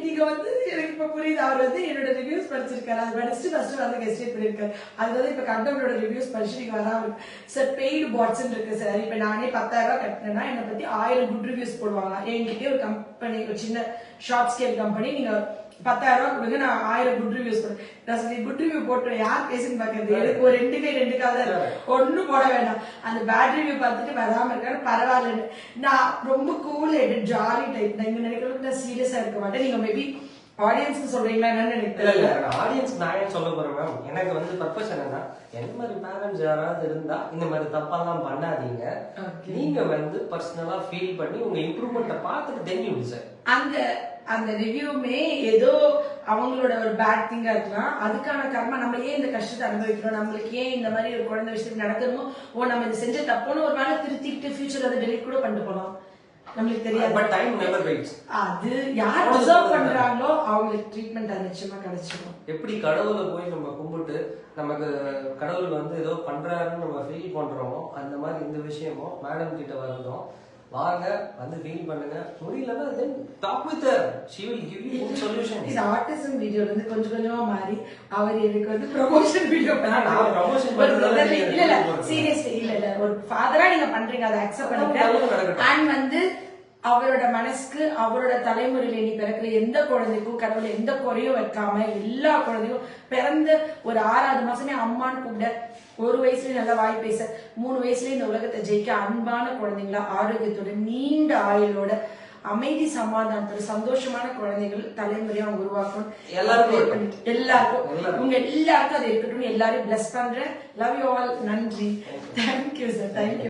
Speaker 1: நீங்க வந்து எனக்கு இப்ப புரியுது. அவர் வந்து என்னோட ரிவ்யூஸ் படிச்சிருக்காரு, அது படிச்சுட்டு ஃபர்ஸ்ட் வந்து கெஸ்ட் பண்ணிருக்காரு. அதுதான் இப்ப கண்டவங்களோட ரிவ்யூஸ் படிச்சு நீங்க வராம சார் பெய்டு பாட்ஸ் இருக்கு சார். இப்ப நானே 10,000 ரூபாய் கட்டினேன்னா என்னை பத்தி 1000 குட் ரிவ்யூஸ் போடுவாங்க. என்கிட்டயே ஒரு கம்பெனி, ஒரு சின்ன ஷார்ட் ஸ்கேல் கம்பெனி, நீங்க 10,000 ரூபாய் கொடுங்க நான் 1000 குட் ரிவ்யூஸ் போடுறேன். நான் சொல்லி குட் ரிவ்யூ போட்டு யார் பேசுன்னு பாக்குறது, எனக்கு ஒரு 2 கால் ஒன்னும் போட வேண்டாம். அந்த பேட் ரிவ்யூ பார்த்துட்டு வராம இருக்காரு பரவாயில்லன்னு. நான் ரொம்ப கூல் ஹெடட் ஜாலி டைப். நான் இங்க நினைக்கிறதுக்கு நான் சீரியஸா இருக்க மாட்டேன். நீங்க மேபி ஆடியன்ஸ்க்கு சொல்றீங்களா என்னன்னு எனக்கு தெரியல.
Speaker 3: ஆடியன்ஸ் நான் ஏன் சொல்ல போறேன் மேம், எனக்கு வந்து பர்பஸ் என்னன்னா, என்ன மாதிரி பேரண்ட்ஸ் யாராவது இருந்தா இந்த மாதிரி தப்பெல்லாம் பண்ணாதீங்க. நீங்க வந்து பர்சனலா ஃபீல் பண்ணி உங்க இம்ப்ரூவ்மெண்ட்டை பார்த்துட்டு தென் யூ டிசைட்.
Speaker 1: அந்த ரிவ்யூமே ஏதோ அவங்களோட ஒரு பேட் திங்கா இருக்கலாம். அதுக்கான கர்மா நம்ம ஏன் இந்த கஷ்டத்தை அனுபவிக்கிறோம், நம்மளுக்கு ஏன் இந்த மாதிரி ஒரு குழந்தை விஷயம் நடக்கணுமோ, நம்ம இது செஞ்ச தப்புன்னு ஒரு வேலை திருத்திட்டு ஃபியூச்சர்ல அதை டெலிட் கூட பண்ணிட்டு போலாம், நம்மளுக்கு தெரியாது.
Speaker 3: But time never weights.
Speaker 1: அது யார் டிசர்வ் பண்றாங்களோ அவங்களுக்கு ட்ரீட்மெண்ட் அது நிச்சயமா கிடைச்சிடும்.
Speaker 3: எப்படி கடவுளை போய் நம்ம கும்பிட்டு நமக்கு கடவுள் வந்து ஏதோ பண்றாருன்னு நம்ம ஃபீல் பண்றோமோ, அந்த மாதிரி இந்த விஷயமும் மேடம் கிட்ட வருதோம். வாங்க வந்து ஃபீல் பண்ணுங்க, முடியலன்னா then talk with her, she will give you good solutions.
Speaker 1: இது ஆட்டிசம் வீடியோல இருந்து கொஞ்சம் கொஞ்சமா மாறி அவர் எனக்கு வந்து ப்ரமோஷன் வீடியோ இல்ல சீரியஸ்லி இல்ல ஒரு ஃபாதரா நீங்க பண்றீங்க, அதை அக்செப்ட் பண்ணிக்கிறேன். அண்ட் வந்து அவரோட மனசுக்கு அவரோட தலைமுறையில நீ பிறக்கிற எந்த குழந்தைக்கும் கடவுள் எந்த குறையும் வைக்காம எல்லா குழந்தையும் பிறந்த ஒரு 6வது மாசமே அம்மான்னு கூப்பிட, 1 வயசுலயே நல்லா வாய் பேச, 3 வயசுலயே இந்த உலகத்தை ஜெயிக்க அன்பான குழந்தைங்களா ஆரோக்கியத்தோட நீண்ட ஆயுளோட அமைதி சமாதானத்தோட சந்தோஷமான குழந்தைகள் தலைமுறையா உருவாக்கணும். எல்லாருக்கும் உங்க எல்லாருக்கும் அது இருக்கட்டும். எல்லாரையும் பிளஸ் பண்றேன். Love you all. நன்றி. Thank you sir. தேங்க்யூ.